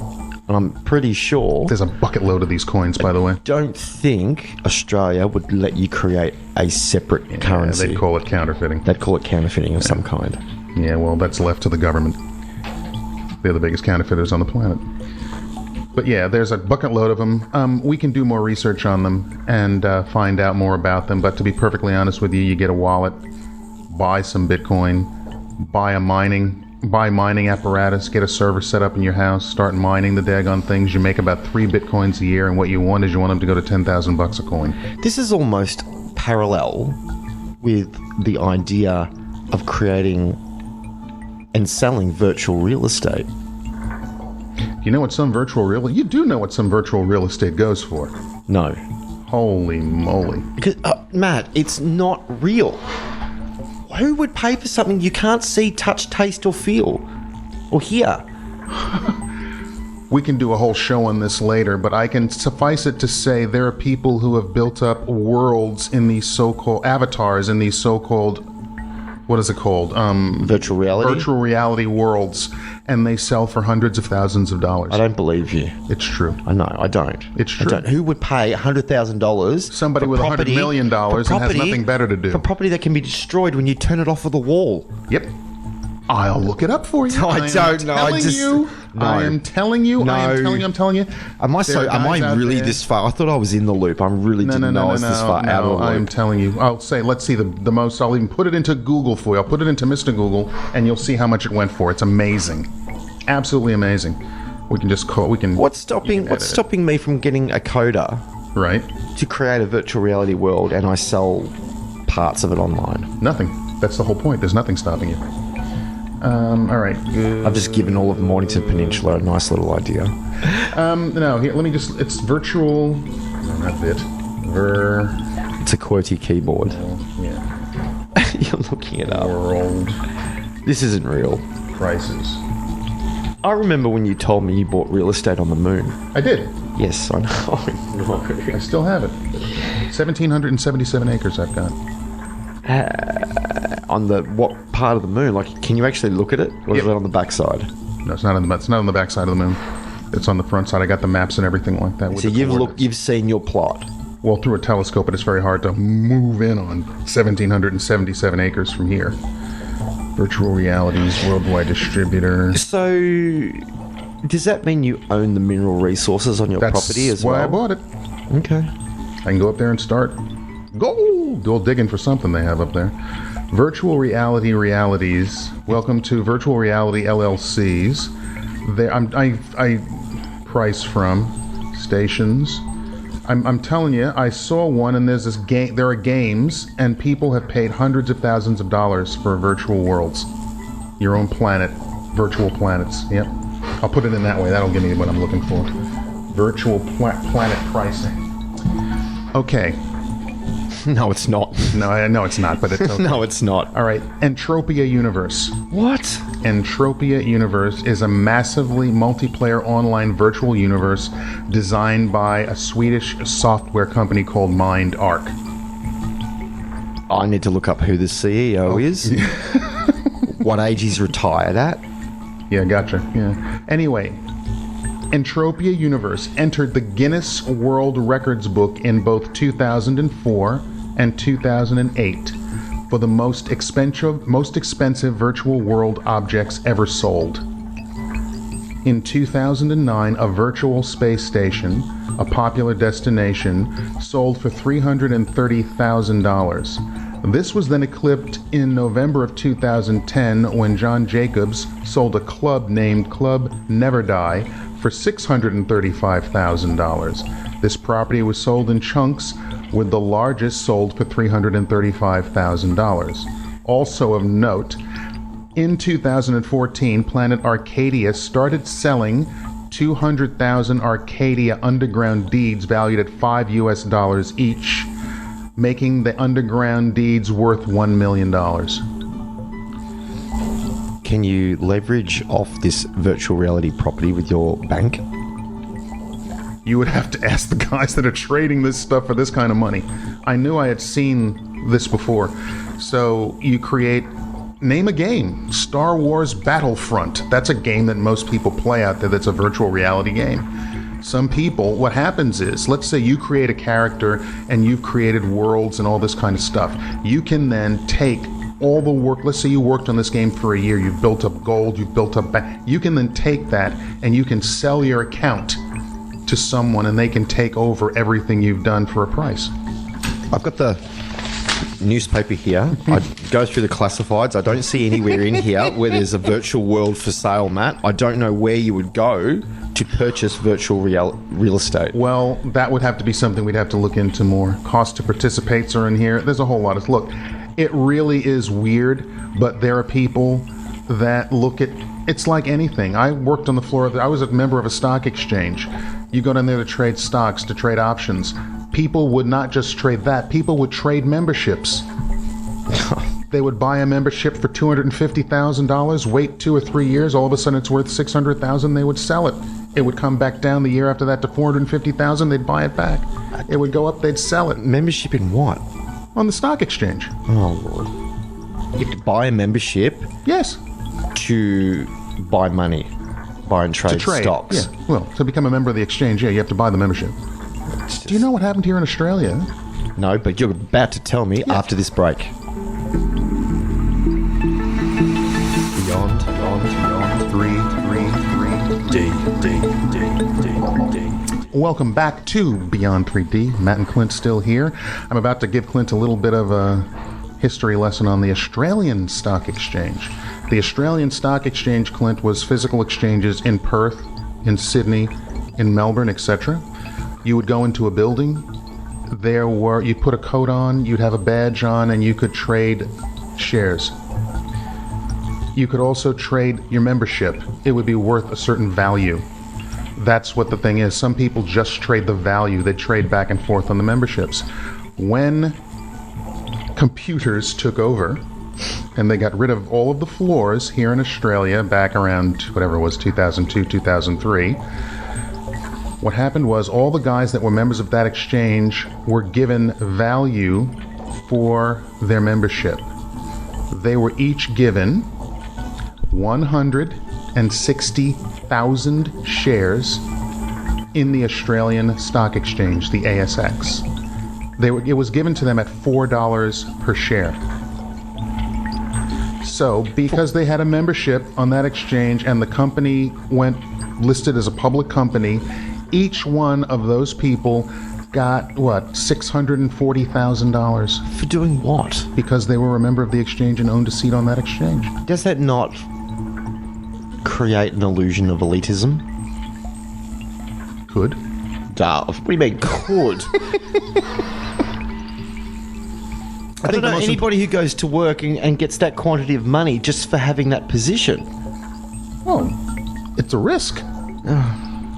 I'm pretty sure... There's a bucket load of these coins, by the way. Don't think Australia would let you create a separate currency. They'd call it counterfeiting. They'd call it counterfeiting of some kind. Yeah, well, that's left to the government. They're the biggest counterfeiters on the planet. But yeah, there's a bucket load of them. We can do more research on them and find out more about them. But to be perfectly honest with you, you get a wallet, buy some Bitcoin, buy mining apparatus, get a server set up in your house, start mining the daggone things. You make about 3 Bitcoins a year, and what you want is you want them to go to $10,000 a coin. This is almost parallel with the idea of creating and selling virtual real estate. You know what some virtual real... You do know what some virtual real estate goes for. No. Holy moly. Because, Matt, it's not real. Who would pay for something you can't see, touch, taste, or feel? Or hear? We can do a whole show on this later, but I can suffice it to say there are people who have built up worlds in these so-called... avatars in these so-called... What is it called? Virtual reality? Virtual reality worlds. And they sell for hundreds of thousands of dollars. I don't believe you. It's true. I know, I don't. It's true. I don't. Who would pay $100,000? Somebody with $100 million and has nothing better to do. For property that can be destroyed when you turn it off of the wall. Yep. I'll look it up for you. No, I don't know. I am telling you. I'm telling you. Am I really this far? I thought I was in the loop. I really didn't know I was this far out of the loop. I'm telling you. I'll say, let's see the most. I'll even put it into Google for you. I'll put it into Mr. Google, and you'll see how much it went for. It's amazing. Absolutely amazing. We can just call. We can. What's stopping me from getting a coder? Right. To create a virtual reality world, and I sell parts of it online. Nothing. That's the whole point. There's nothing stopping you. All right. I've just given all of Mornington Peninsula a nice little idea. No, here, let me just... It's virtual... No, not bit. It's a QWERTY keyboard. Yeah. You're looking it up. World... This isn't real. Prices. I remember when you told me you bought real estate on the moon. I did. Yes, I know. I still have it. 1,777 acres I've got. On the what part of the moon? Like, can you actually look at it, or is it on the backside? No, it's not on the backside of the moon. It's on the front side. I got the maps and everything like that. So you've seen your plot. Well, through a telescope, but it's very hard to move in on 1,777 acres from here. Virtual Realities, worldwide distributor. So, does that mean you own the mineral resources on your property as well? That's why I bought it. Okay. I can go up there and start go digging for something they have up there. Virtual Reality Realities. Welcome to Virtual Reality LLCs. I price from stations. I'm telling you, I saw one, and there's this game. There are games, and people have paid hundreds of thousands of dollars for virtual worlds. Your own planet, virtual planets. Yep. I'll put it in that way. That'll give me what I'm looking for. Virtual planet pricing. Okay. No, it's not. No, it's not, but it's okay. No, it's not. All right. Entropia Universe. What? Entropia Universe is a massively multiplayer online virtual universe designed by a Swedish software company called MindArc. I need to look up who the CEO is. What age he's retired at. Yeah, gotcha. Yeah. Anyway, Entropia Universe entered the Guinness World Records book in both 2004 and 2008 for the most expensive virtual world objects ever sold. In 2009, a virtual space station a popular destination, sold for $330,000. This was then eclipsed in November of 2010 when John Jacobs sold a club named Club Never Die for $635,000. This property was sold in chunks, with the largest sold for $335,000. Also of note, in 2014, Planet Arcadia started selling 200,000 Arcadia underground deeds valued at $5 each, making the underground deeds worth $1 million. Can you leverage off this virtual reality property with your bank? You would have to ask the guys that are trading this stuff for this kind of money. I knew I had seen this before. So you name a game. Star Wars Battlefront. That's a game that most people play out there that's a virtual reality game. Some people, what happens is, let's say you create a character and you've created worlds and all this kind of stuff. You can then take all the work, let's say you worked on this game for a year, you've built up gold, you've built up, you can then take that and you can sell your account to someone and they can take over everything you've done for a price. I've got the newspaper here. I go through the classifieds. I don't see anywhere in here where there's a virtual world for sale, Matt. I don't know where you would go to purchase virtual real estate. Well, that would have to be something we'd have to look into more. Cost to participates are in here. There's a whole lot of... Look, it really is weird, but there are people that look at... It's like anything. I worked on the floor I was a member of a stock exchange. You go down there to trade stocks, to trade options. People would not just trade that. People would trade memberships. They would buy a membership for $250,000, wait 2 or 3 years, all of a sudden it's worth $600,000, they would sell it. It would come back down the year after that to $450,000, they'd buy it back. It would go up, they'd sell it. Membership in what? On the stock exchange. Oh, Lord. You have to buy a membership? Yes. To buy money. Buy and trade stocks. Yeah. Well, to become a member of the exchange, yeah, you have to buy the membership. Do you know what happened here in Australia? No, but you're about to tell me after this break. Beyond 3D. Welcome back to Beyond 3D. Matt and Clint still here. I'm about to give Clint a little bit of a history lesson on the Australian Stock Exchange. The Australian Stock Exchange, Clint, was physical exchanges in Perth, in Sydney, in Melbourne, etc. You would go into a building. You'd put a coat on, you'd have a badge on, and you could trade shares. You could also trade your membership. It would be worth a certain value. That's what the thing is. Some people just trade the value. They trade back and forth on the memberships. When computers took over and they got rid of all of the floors here in Australia back around whatever it was, 2002, 2003, what happened was all the guys that were members of that exchange were given value for their membership. They were each given 160,000 shares in the Australian Stock Exchange, the ASX. It was given to them at $4 per share. So, because they had a membership on that exchange and the company went listed as a public company, each one of those people got, $640,000. For doing what? Because they were a member of the exchange and owned a seat on that exchange. Does that not create an illusion of elitism? Could. What do you mean, could? I don't know anybody who goes to work and gets that quantity of money just for having that position. Oh, it's a risk.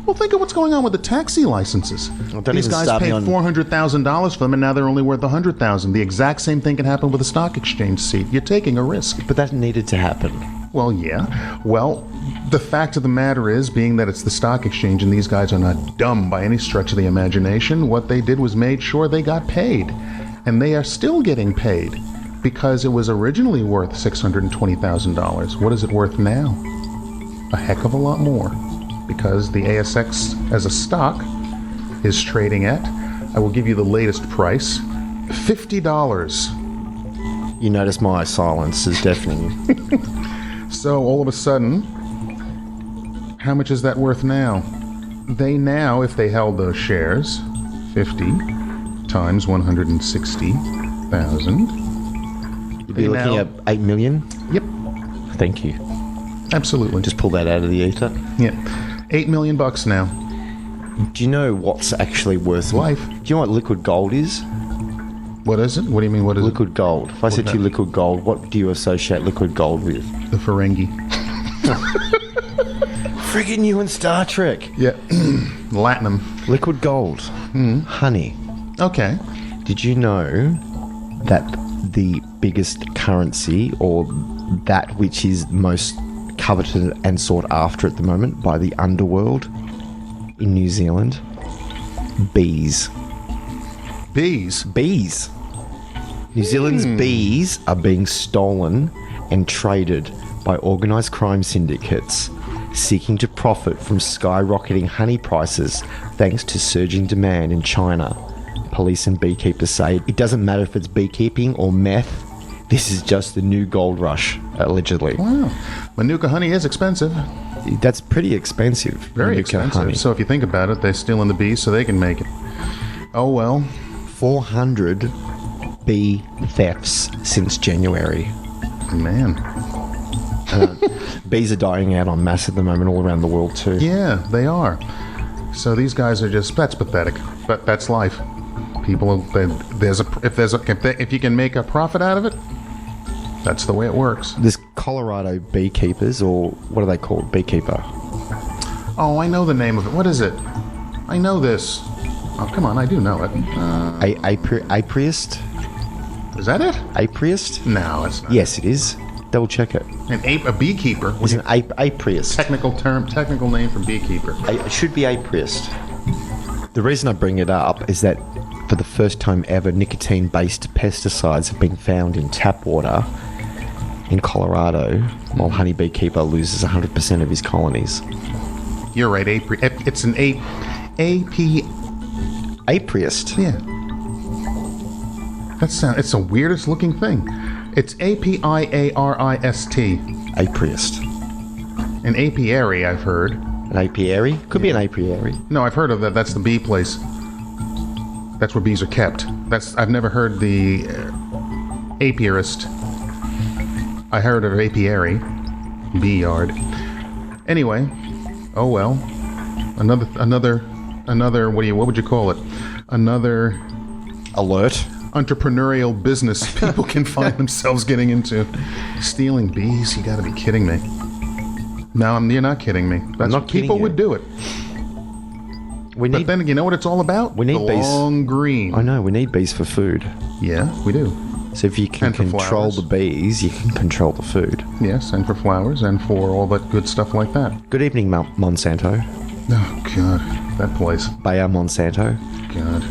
Well, think of what's going on with the taxi licenses. These guys paid $400,000 for them, and now they're only worth $100,000. The exact same thing can happen with a stock exchange seat. You're taking a risk. But that needed to happen. Well, yeah. Well, the fact of the matter is, being that it's the stock exchange and these guys are not dumb by any stretch of the imagination, what they did was made sure they got paid. And they are still getting paid because it was originally worth $620,000. What is it worth now? A heck of a lot more. Because the ASX as a stock is trading at, I will give you the latest price, $50. You notice my silence is deafening. So all of a sudden, how much is that worth now? they now, if they held those shares, 50 times 160,000. You'd be looking at 8 million? Yep. Thank you. Absolutely. Just pull that out of the ether. Yeah. $8 million now. Do you know what's actually worth life? Do you know what liquid gold is? What is it? What do you mean, what is liquid gold. If I said to you liquid gold, what do you associate liquid gold with? The Ferengi. Friggin' you in Star Trek. Yeah. Latinum. Liquid gold. Honey. Okay. Did you know that the biggest currency, or that which is most coveted and sought after at the moment by the underworld in New Zealand? Bees. Bees? Bees. New Zealand's bees are being stolen and traded by organised crime syndicates seeking to profit from skyrocketing honey prices thanks to surging demand in China. Police and beekeepers say it doesn't matter if it's beekeeping or meth, this is just the new gold rush, allegedly. Wow. Manuka honey is expensive. That's pretty expensive. Very Manuka expensive. honey. So if you think about it, they're stealing the bees so they can make it. Oh well. 400 bee thefts since January. Man. Bees are dying out en masse at the moment all around the world too. Yeah, they are. So these guys are just—that's pathetic. But that's life. People, if you can make a profit out of it, that's the way it works. There's Colorado beekeepers, or what are they called? Beekeeper. Oh, I know the name of it. What is it? I know this. Oh, come on, I do know it. Apiarist? Is that it? Apiarist? No, it's not. Yes, it is. Double check it. A beekeeper. It's an apiarist. Technical name for beekeeper. It should be apiarist. The reason I bring it up is that for the first time ever, nicotine-based pesticides have been found in tap water in Colorado, while honey beekeeper loses 100% of his colonies. You're right. It's an Apiarist. Yeah. It's the weirdest looking thing. It's Apiarist. Apiarist. An apiary, I've heard. An apiary? Could be an apiary. No, I've heard of that. That's the bee place. That's where bees are kept. I've never heard the apiarist. I heard of apiary. Bee yard. Anyway. Oh well. Another what would you call it? Another alert. Entrepreneurial business people can find themselves getting into. Stealing bees? You gotta be kidding me. No, you're not kidding me. I'm not kidding people you. would do it. But then you know what it's all about? We need the bees. Long green. I know, we need bees for food. Yeah, we do. So if you can control the bees, you can control the food. Yes, and for flowers and for all that good stuff like that. Good evening, Monsanto. Oh, God. That place. Bayer Monsanto. God.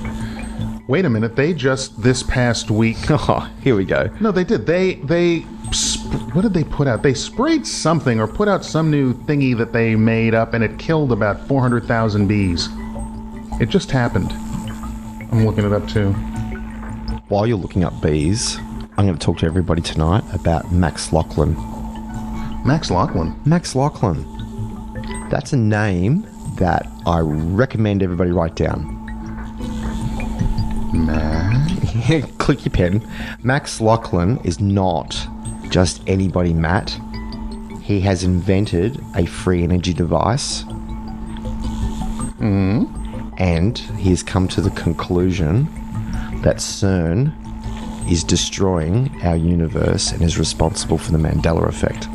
Wait a minute. They just, this past week... Oh, here we go. No, they did. What did they put out? They sprayed something or put out some new thingy that they made up, and it killed about 400,000 bees. It just happened. I'm looking it up, too. While you're looking up bees, I'm going to talk to everybody tonight about Max Laughlin. Max Laughlin? Max Laughlin. That's a name that I recommend everybody write down. Click your pen. Max Laughlin is not just anybody, Matt. He has invented a free energy device. And he has come to the conclusion that CERN is destroying our universe and is responsible for the Mandela effect.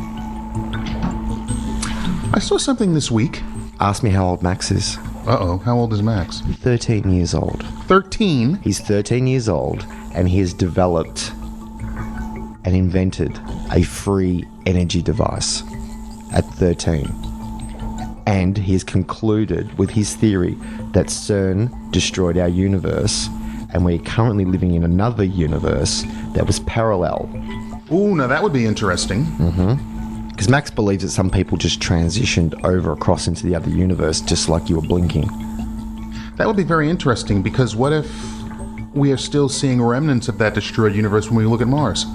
I saw something this week. Ask me how old Max is. Uh-oh. How old is Max? 13 years old. 13? He's 13 years old, and he has developed and invented a free energy device at 13. And he has concluded with his theory that CERN destroyed our universe, and we're currently living in another universe that was parallel. Ooh, now that would be interesting. Because Max believes that some people just transitioned over across into the other universe just like you were blinking. That would be very interesting, because what if we are still seeing remnants of that destroyed universe when we look at Mars?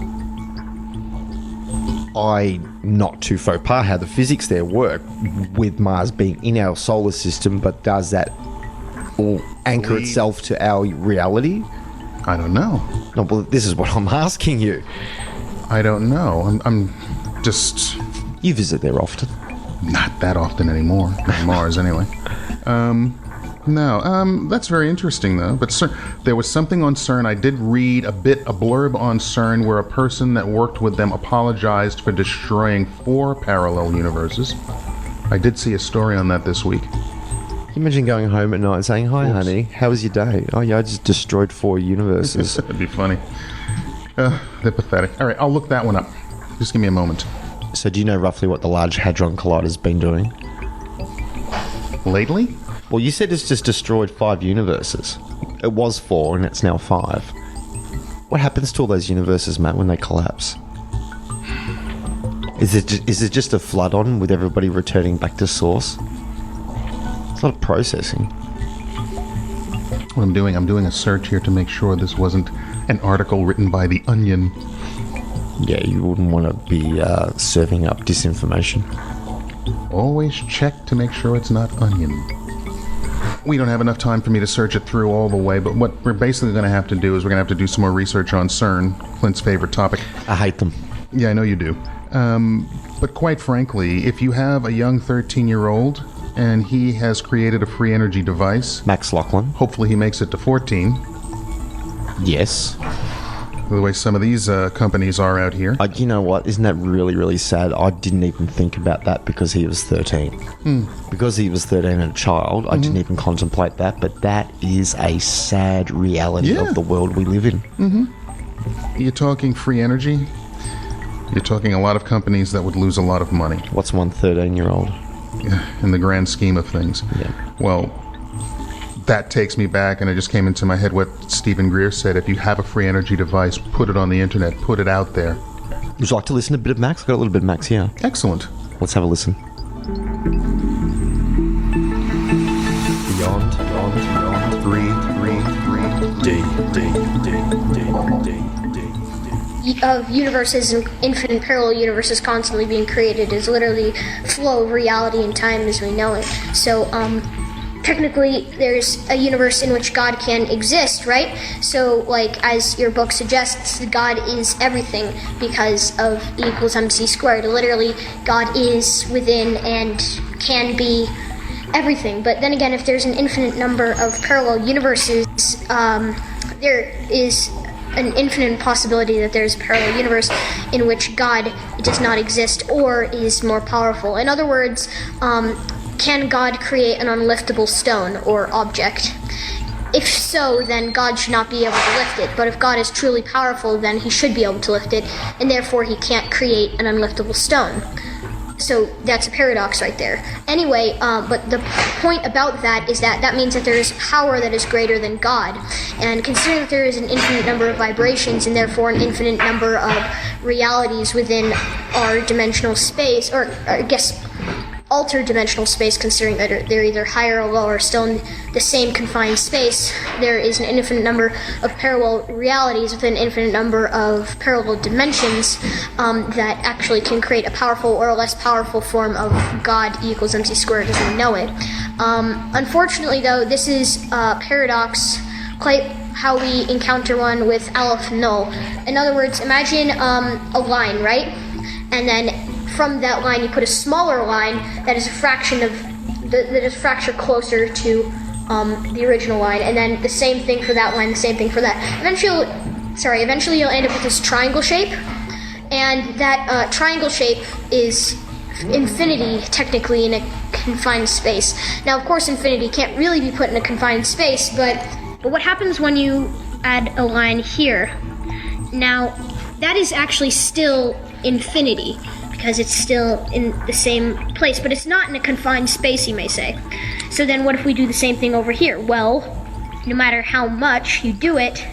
not too faux pas how the physics there work with Mars being in our solar system, but does that all anchor itself to our reality? I don't know. No, well, this is what I'm asking you. I don't know. I'm just... You visit there often. Not that often anymore. Not Mars, anyway. No, that's very interesting, though. But there was something on CERN. I did read a blurb on CERN where a person that worked with them apologized for destroying 4 parallel universes. I did see a story on that this week. Can you imagine going home at night and saying, "Hi, honey, how was your day?" "Oh, yeah, I just destroyed 4 universes." That'd be funny. They're pathetic. All right, I'll look that one up. Just give me a moment. So do you know roughly what the Large Hadron Collider's been doing? Lately? Well, you said it's just destroyed 5 universes. It was 4, and it's now 5. What happens to all those universes, Matt, when they collapse? Is it just a flood on with everybody returning back to source? It's not processing. What I'm doing a search here to make sure this wasn't an article written by The Onion. Yeah, you wouldn't want to be serving up disinformation. Always check to make sure it's not Onion. We don't have enough time for me to search it through all the way, but what we're basically going to have to do is we're going to have to do some more research on CERN, Clint's favorite topic. I hate them. Yeah, I know you do. But quite frankly, if you have a young 13-year-old and he has created a free energy device... Max Laughlin. Hopefully he makes it to 14. Yes. The way some of these companies are out here. You know what? Isn't that really, really sad? I didn't even think about that because he was 13. Because he was 13 and a child, I didn't even contemplate that, but that is a sad reality of the world we live in. You're talking free energy? You're talking a lot of companies that would lose a lot of money. What's one 13-year-old? In the grand scheme of things. Yeah. Well, that takes me back, and it just came into my head what Stephen Greer said. If you have a free energy device, put it on the internet, put it out there. Would you like to listen to a bit of Max? I've got a little bit of Max here. Excellent. Let's have a listen. Beyond 3 of universes and infinite parallel universes constantly being created is literally flow of reality and time as we know it. So, technically, there's a universe in which God can exist, right? So, like, as your book suggests, God is everything because of E = mc squared. Literally, God is within and can be everything. But then again, if there's an infinite number of parallel universes, there is an infinite possibility that there's a parallel universe in which God does not exist or is more powerful. In other words, can God create an unliftable stone or object? If so, then God should not be able to lift it. But if God is truly powerful, then he should be able to lift it, and therefore he can't create an unliftable stone. So that's a paradox right there. Anyway, but the point about that is that means that there is power that is greater than God. And considering that there is an infinite number of vibrations and therefore an infinite number of realities within our dimensional space, or I guess alter-dimensional space, considering that they're either higher or lower, still in the same confined space, there is an infinite number of parallel realities within an infinite number of parallel dimensions that actually can create a powerful or a less powerful form of God E = mc squared as we know it. Unfortunately, though, this is a paradox, quite how we encounter one with Aleph Null. In other words, imagine a line, right? And then from that line you put a smaller line that is a fraction of that is a fraction closer to the original line, and then the same thing for that line, the same thing for that. Eventually you'll end up with this triangle shape, and that triangle shape is infinity technically in a confined space. Now, of course, infinity can't really be put in a confined space, but what happens when you add a line here? Now, that is actually still infinity, because it's still in the same place, but it's not in a confined space, you may say. So then what if we do the same thing over here? Well, no matter how much you do it,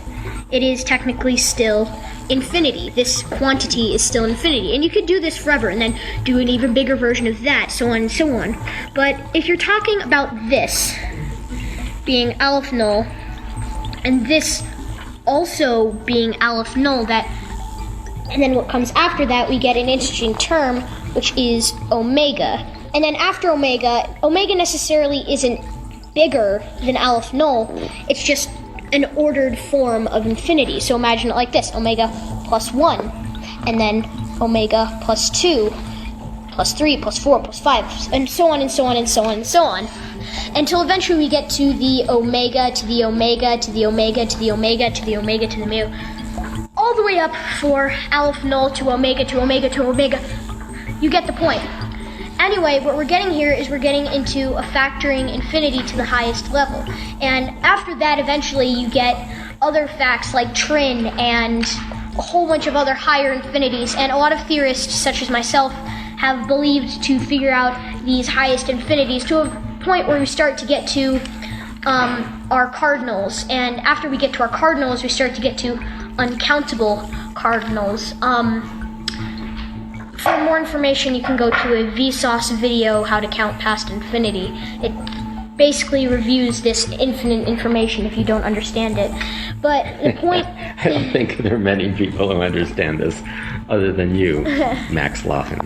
it is technically still infinity. This quantity is still infinity. And you could do this forever and then do an even bigger version of that, so on and so on. But if you're talking about this being Aleph Null, and this also being Aleph Null, that And then what comes after that, we get an interesting term, which is omega. And then after omega necessarily isn't bigger than Aleph Null. It's just an ordered form of infinity. So imagine it like this: omega plus 1, and then omega plus 2, plus 3, plus 4, plus 5, and so on and so on and so on and so on. Until eventually we get to the omega, to the omega, to the omega, to the omega, to the omega, to the omega, all the way up for Aleph Null to omega, to omega, to omega. You get the point. Anyway, what we're getting here is we're getting into a factoring infinity to the highest level. And after that, eventually you get other facts like Trin and a whole bunch of other higher infinities. And a lot of theorists, such as myself, have believed to figure out these highest infinities to a point where we start to get to our cardinals. And after we get to our cardinals, we start to get to uncountable cardinals. For more information, you can go to a Vsauce video, How to Count Past Infinity. It basically reviews this infinite information if you don't understand it. But the point... I don't think there are many people who understand this other than you, Max Laughlin.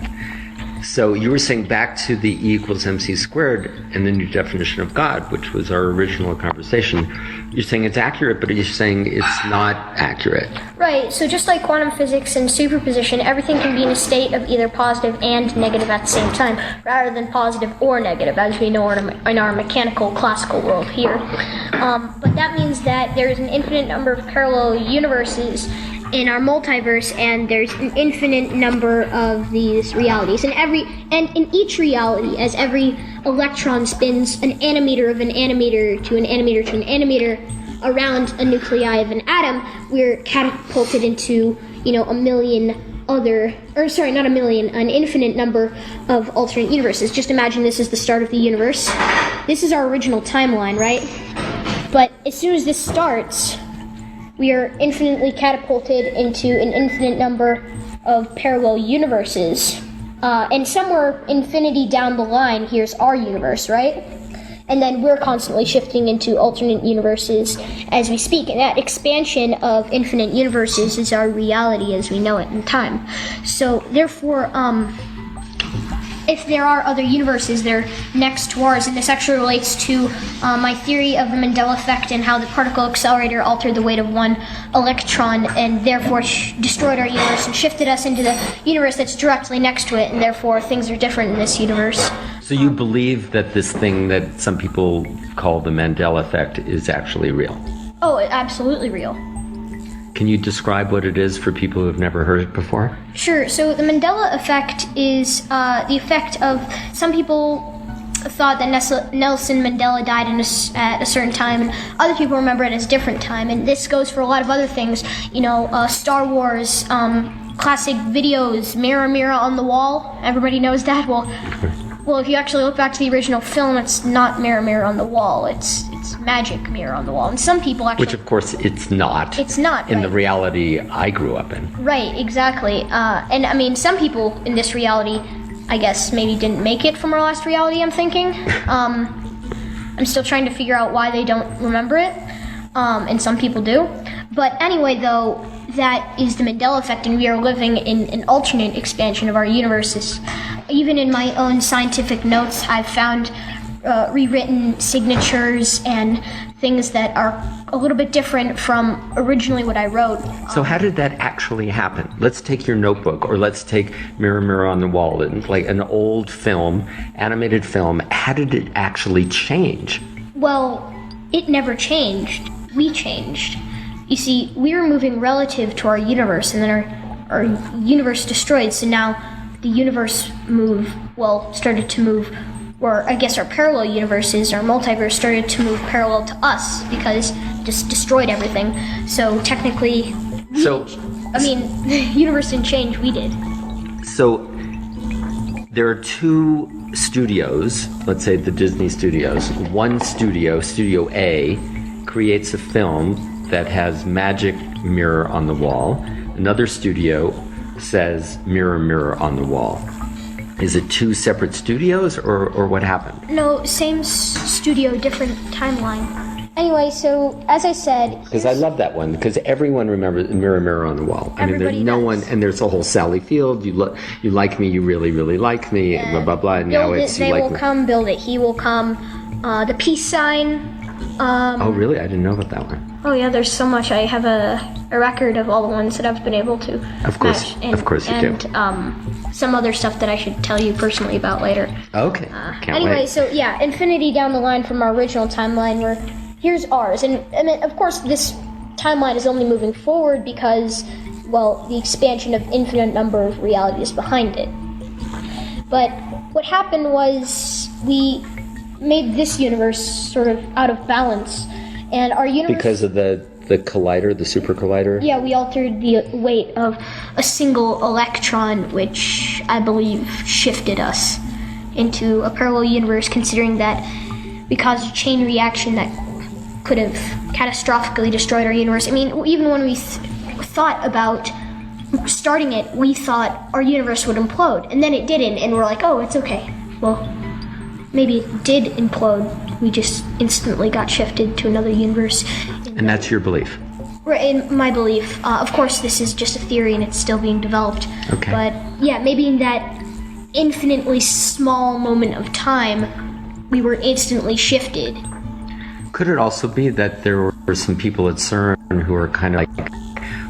So you were saying back to the E equals MC squared and the new definition of God, which was our original conversation. You're saying it's accurate, but you're saying it's not accurate. Right, so just like quantum physics and superposition, everything can be in a state of either positive and negative at the same time, rather than positive or negative, as we know in our mechanical classical world here. But that means that there's an infinite number of parallel universes in our multiverse, and there's an infinite number of these realities. And in each reality, as every electron spins an animator of an animator to an animator to an animator around a nuclei of an atom, we're catapulted into, an infinite number of alternate universes. Just imagine this is the start of the universe. This is our original timeline, right? But as soon as this starts, we are infinitely catapulted into an infinite number of parallel universes. And somewhere infinity down the line, here's our universe, right? And then we're constantly shifting into alternate universes as we speak. And that expansion of infinite universes is our reality as we know it in time. So therefore, if there are other universes, they're next to ours, and this actually relates to my theory of the Mandela effect and how the particle accelerator altered the weight of one electron and therefore destroyed our universe and shifted us into the universe that's directly next to it, and therefore things are different in this universe. So you believe that this thing that some people call the Mandela effect is actually real? Oh, absolutely real. Can you describe what it is for people who have never heard it before? Sure. So the Mandela effect is the effect of some people thought that Nelson Mandela died at a certain time, and other people remember it as a different time. And this goes for a lot of other things. Star Wars, classic videos, Mirror, Mirror on the Wall. Everybody knows that. Well, if you actually look back to the original film, it's not Mirror, Mirror on the Wall. It's Magic Mirror on the Wall. And some people actually... Which, of course, it's not. It's not, in right. the reality I grew up in. Right, exactly. And, I mean, some people in this reality, I guess, maybe didn't make it from our last reality, I'm thinking. I'm still trying to figure out why they don't remember it. And some people do. But anyway, though, that is the Mandela effect, and we are living in an alternate expansion of our universes. Even in my own scientific notes, I've found rewritten signatures and things that are a little bit different from originally what I wrote. So how did that actually happen? Let's take your notebook, or let's take Mirror, Mirror on the Wall, and like an old film, animated film. How did it actually change? Well, it never changed. We changed. You see, we were moving relative to our universe, and then our universe destroyed, so now the universe started to move, or I guess our parallel universes, our multiverse started to move parallel to us because it just destroyed everything. So technically, the universe didn't change, we did. So there are two studios, let's say the Disney studios. One studio, Studio A, creates a film that has Magic Mirror on the Wall. Another studio says Mirror, Mirror on the Wall. Is it two separate studios, or what happened? No, same studio, different timeline. Anyway, so as I said, Because I love that one, because everyone remembers Mirror, Mirror on the Wall. I mean, there's Everybody no does. one, and there's a whole Sally Field, you like me, you really, really like me, blah, blah, blah, and now build it, it's they you like will me. come, build it, he will come. The peace sign. Oh, really? I didn't know about that one. Oh yeah, there's so much. I have a record of all the ones that I've been able to Of course, match. of course you do. And some other stuff that I should tell you personally about later. Okay, can't Anyway, wait. so yeah, infinity down the line from our original timeline, where here's ours, and then of course this timeline is only moving forward because, well, the expansion of infinite number of realities behind it. But what happened was we made this universe sort of out of balance, and our universe, Because of the collider, the super collider? yeah, we altered the weight of a single electron, which I believe shifted us into a parallel universe, considering that we caused a chain reaction that could have catastrophically destroyed our universe. I mean, even when we thought about starting it, we thought our universe would implode, and then it didn't, and we're like, oh, it's okay. Well, maybe it did implode. We just instantly got shifted to another universe. And that's your belief? Right, in my belief. Of course, this is just a theory and it's still being developed. Okay. But yeah, maybe in that infinitely small moment of time, we were instantly shifted. Could it also be that there were some people at CERN who are kind of like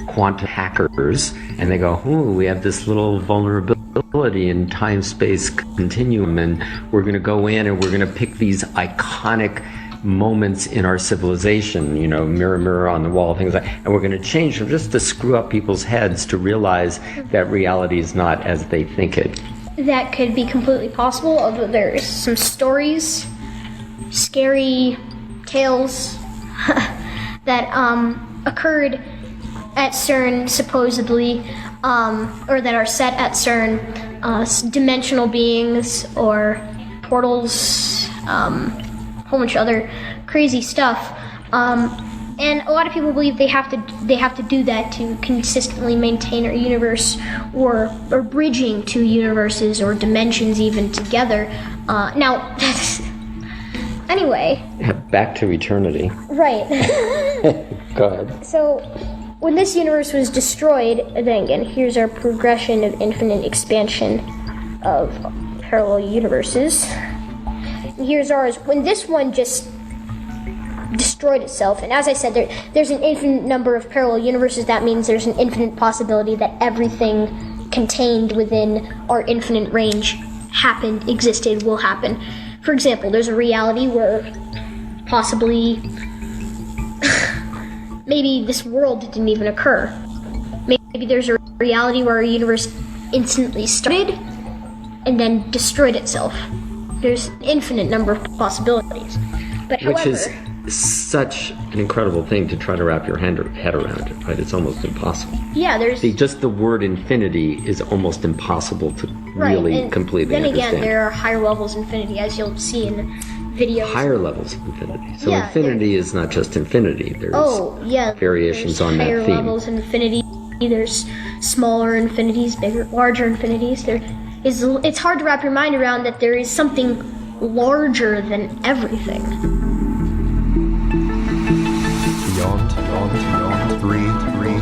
quantum hackers, and they go, ooh, we have this little vulnerability in time-space continuum, and we're going to go in and we're going to pick these iconic moments in our civilization, you know, mirror, mirror on the wall, things like that, and we're going to change them just to screw up people's heads to realize that reality is not as they think it. That could be completely possible, although there's some stories, scary tales that occurred at CERN, supposedly, or that are set at CERN, dimensional beings or portals, whole bunch of other crazy stuff. And a lot of people believe they have to do that to consistently maintain our universe, or bridging two universes or dimensions even together. Now, anyway. Back to eternity. Right. Go ahead. So, when this universe was destroyed, then again, here's our progression of infinite expansion of parallel universes. And here's ours. When this one just destroyed itself, and as I said, there's an infinite number of parallel universes. That means there's an infinite possibility that everything contained within our infinite range happened, existed, will happen. For example, there's a reality where possibly maybe this world didn't even occur. Maybe there's a reality where our universe instantly started and then destroyed itself. There's an infinite number of possibilities. But Which however, is such an incredible thing to try to wrap your head around it, right? It's almost impossible. yeah, there's See, just the word infinity is almost impossible to really and completely then understand. again, there are higher levels of infinity, as you'll see in videos. Higher levels of infinity. So Yeah, infinity is not just infinity. There's variations there's on that higher theme. levels of infinity. There's smaller infinities, larger infinities. It's hard to wrap your mind around that there is something larger than everything. Beyond 3D.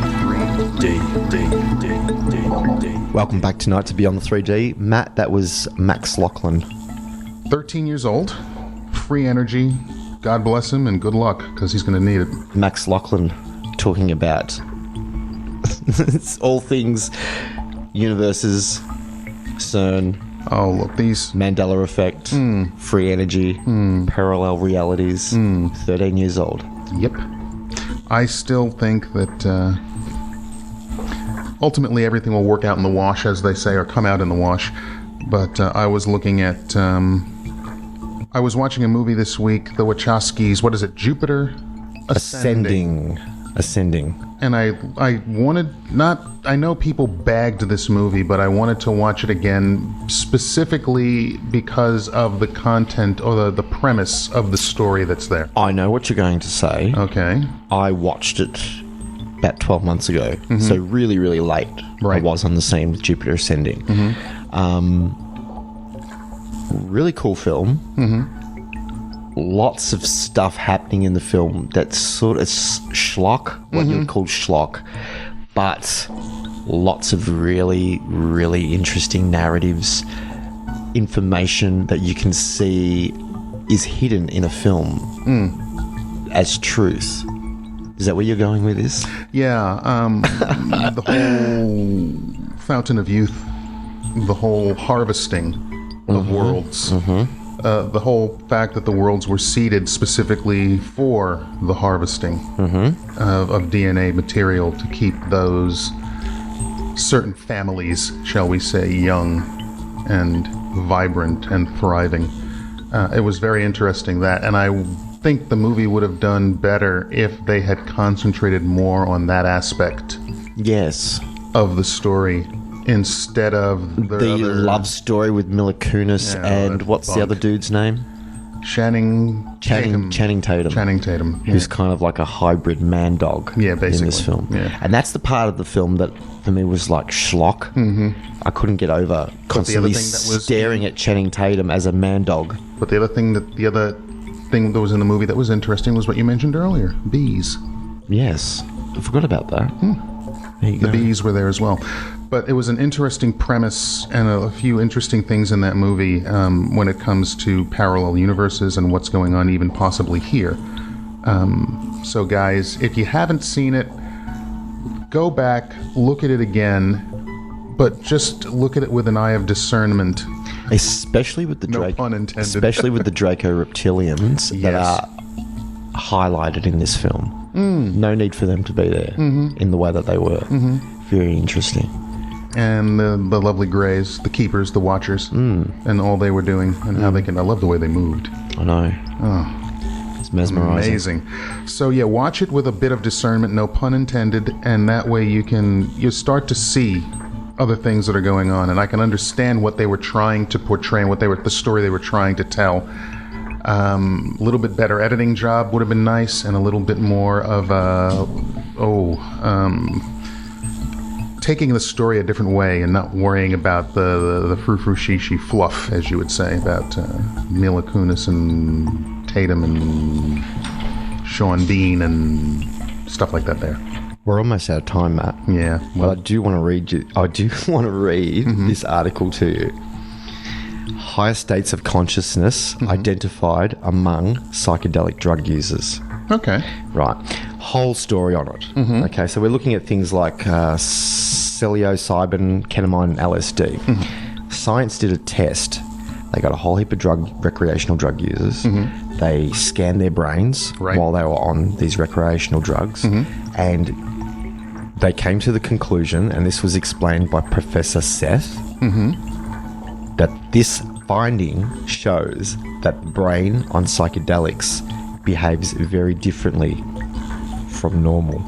Welcome back tonight to Beyond the 3D. Matt, that was Max Laughlin. 13 years old, free energy, God bless him, and good luck, because he's going to need it. Max Laughlin talking about all things universes, CERN, Oh, look, these... Mandela effect, free energy, parallel realities. 13 years old. Yep. I still think that ultimately everything will work out in the wash, as they say, or come out in the wash. But I was looking at... I was watching a movie this week, the Wachowskis, what is it, Jupiter? Ascending. And I wanted, I know people bagged this movie, but I wanted to watch it again specifically because of the content or the premise of the story that's there. I know what you're going to say. Okay. I watched it about 12 months ago, so really, really late. Right. I was on the scene with Jupiter Ascending. Really cool film. lots of stuff happening in the film that's sort of schlock, what you would call schlock, but lots of really, really interesting narratives, information that you can see is hidden in a film as truth. Is that where you're going with this? Yeah, the whole Fountain of Youth, the whole harvesting of worlds, the whole fact that the worlds were seeded specifically for the harvesting of DNA material to keep those certain families, shall we say, young and vibrant and thriving. It was very interesting that, and I think the movie would have done better if they had concentrated more on that aspect of the story instead of the love story with Mila Kunis and what's the other dude's name? Channing Tatum. Channing Tatum, who's kind of like a hybrid man dog in this film. And that's the part of the film that for me was like schlock. I couldn't get over constantly staring at Channing Tatum as a man dog. But the other thing that was in the movie that was interesting was what you mentioned earlier, bees. Yes, I forgot about that. There you go. The bees were there as well. But it was an interesting premise and a few interesting things in that movie when it comes to parallel universes and what's going on even possibly here. So guys, if you haven't seen it, go back, look at it again, but just look at it with an eye of discernment. Especially with the No pun intended. Especially with the Draco reptilians that are highlighted in this film. No need for them to be there in the way that they were. Very interesting. And the lovely greys, the keepers, the watchers, and all they were doing, and how they can. I love the way they moved. I know. It's mesmerizing. Amazing. So yeah, watch it with a bit of discernment, no pun intended, and that way you start to see other things that are going on, and I can understand what they were trying to portray and the story they were trying to tell. A little bit better editing job would have been nice, and a little bit more of taking the story a different way and not worrying about the frou-frou shishi fluff, as you would say, about Mila Kunis and Tatum and Sean Bean and stuff like that there. We're almost out of time, Matt. Yeah. Well, I do want to read this article to you. Higher states of consciousness identified among psychedelic drug users. Okay. Right. Whole story on it. Okay, so we're looking at things like psilocybin, ketamine, and LSD. Science did a test. They got a whole heap of recreational drug users. They scanned their brains while they were on these recreational drugs, and they came to the conclusion, and this was explained by Professor Seth, that this finding shows that the brain on psychedelics behaves very differently from normal.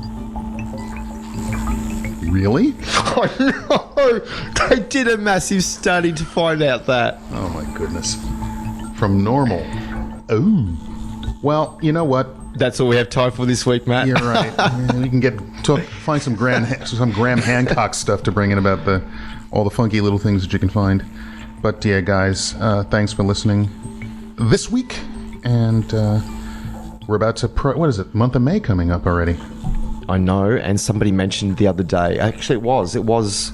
Really? I know! They did a massive study to find out that. Oh my goodness. From normal. Oh. Well, you know what? That's all we have time for this week, Matt. You're right. We can find some Graham Hancock stuff to bring in about all the funky little things that you can find. But yeah, guys, thanks for listening this week, and we're about to what is it? Month of May coming up already. I know, and somebody mentioned the other day. Actually, it was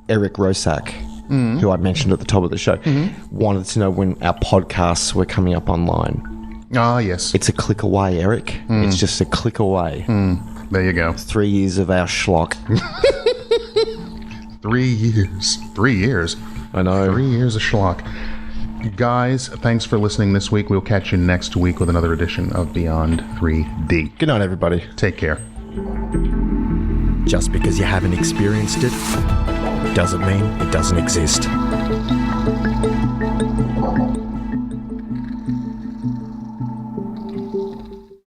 Eric Roussac, who I mentioned at the top of the show, wanted to know when our podcasts were coming up online. Ah, yes. It's a click away, Eric. It's just a click away. There you go. 3 years of our schlock. 3 years. 3 years. I know. 3 years of schlock. Guys, thanks for listening this week. We'll catch you next week with another edition of Beyond 3D. Good night, everybody. Take care. Just because you haven't experienced it doesn't mean it doesn't exist.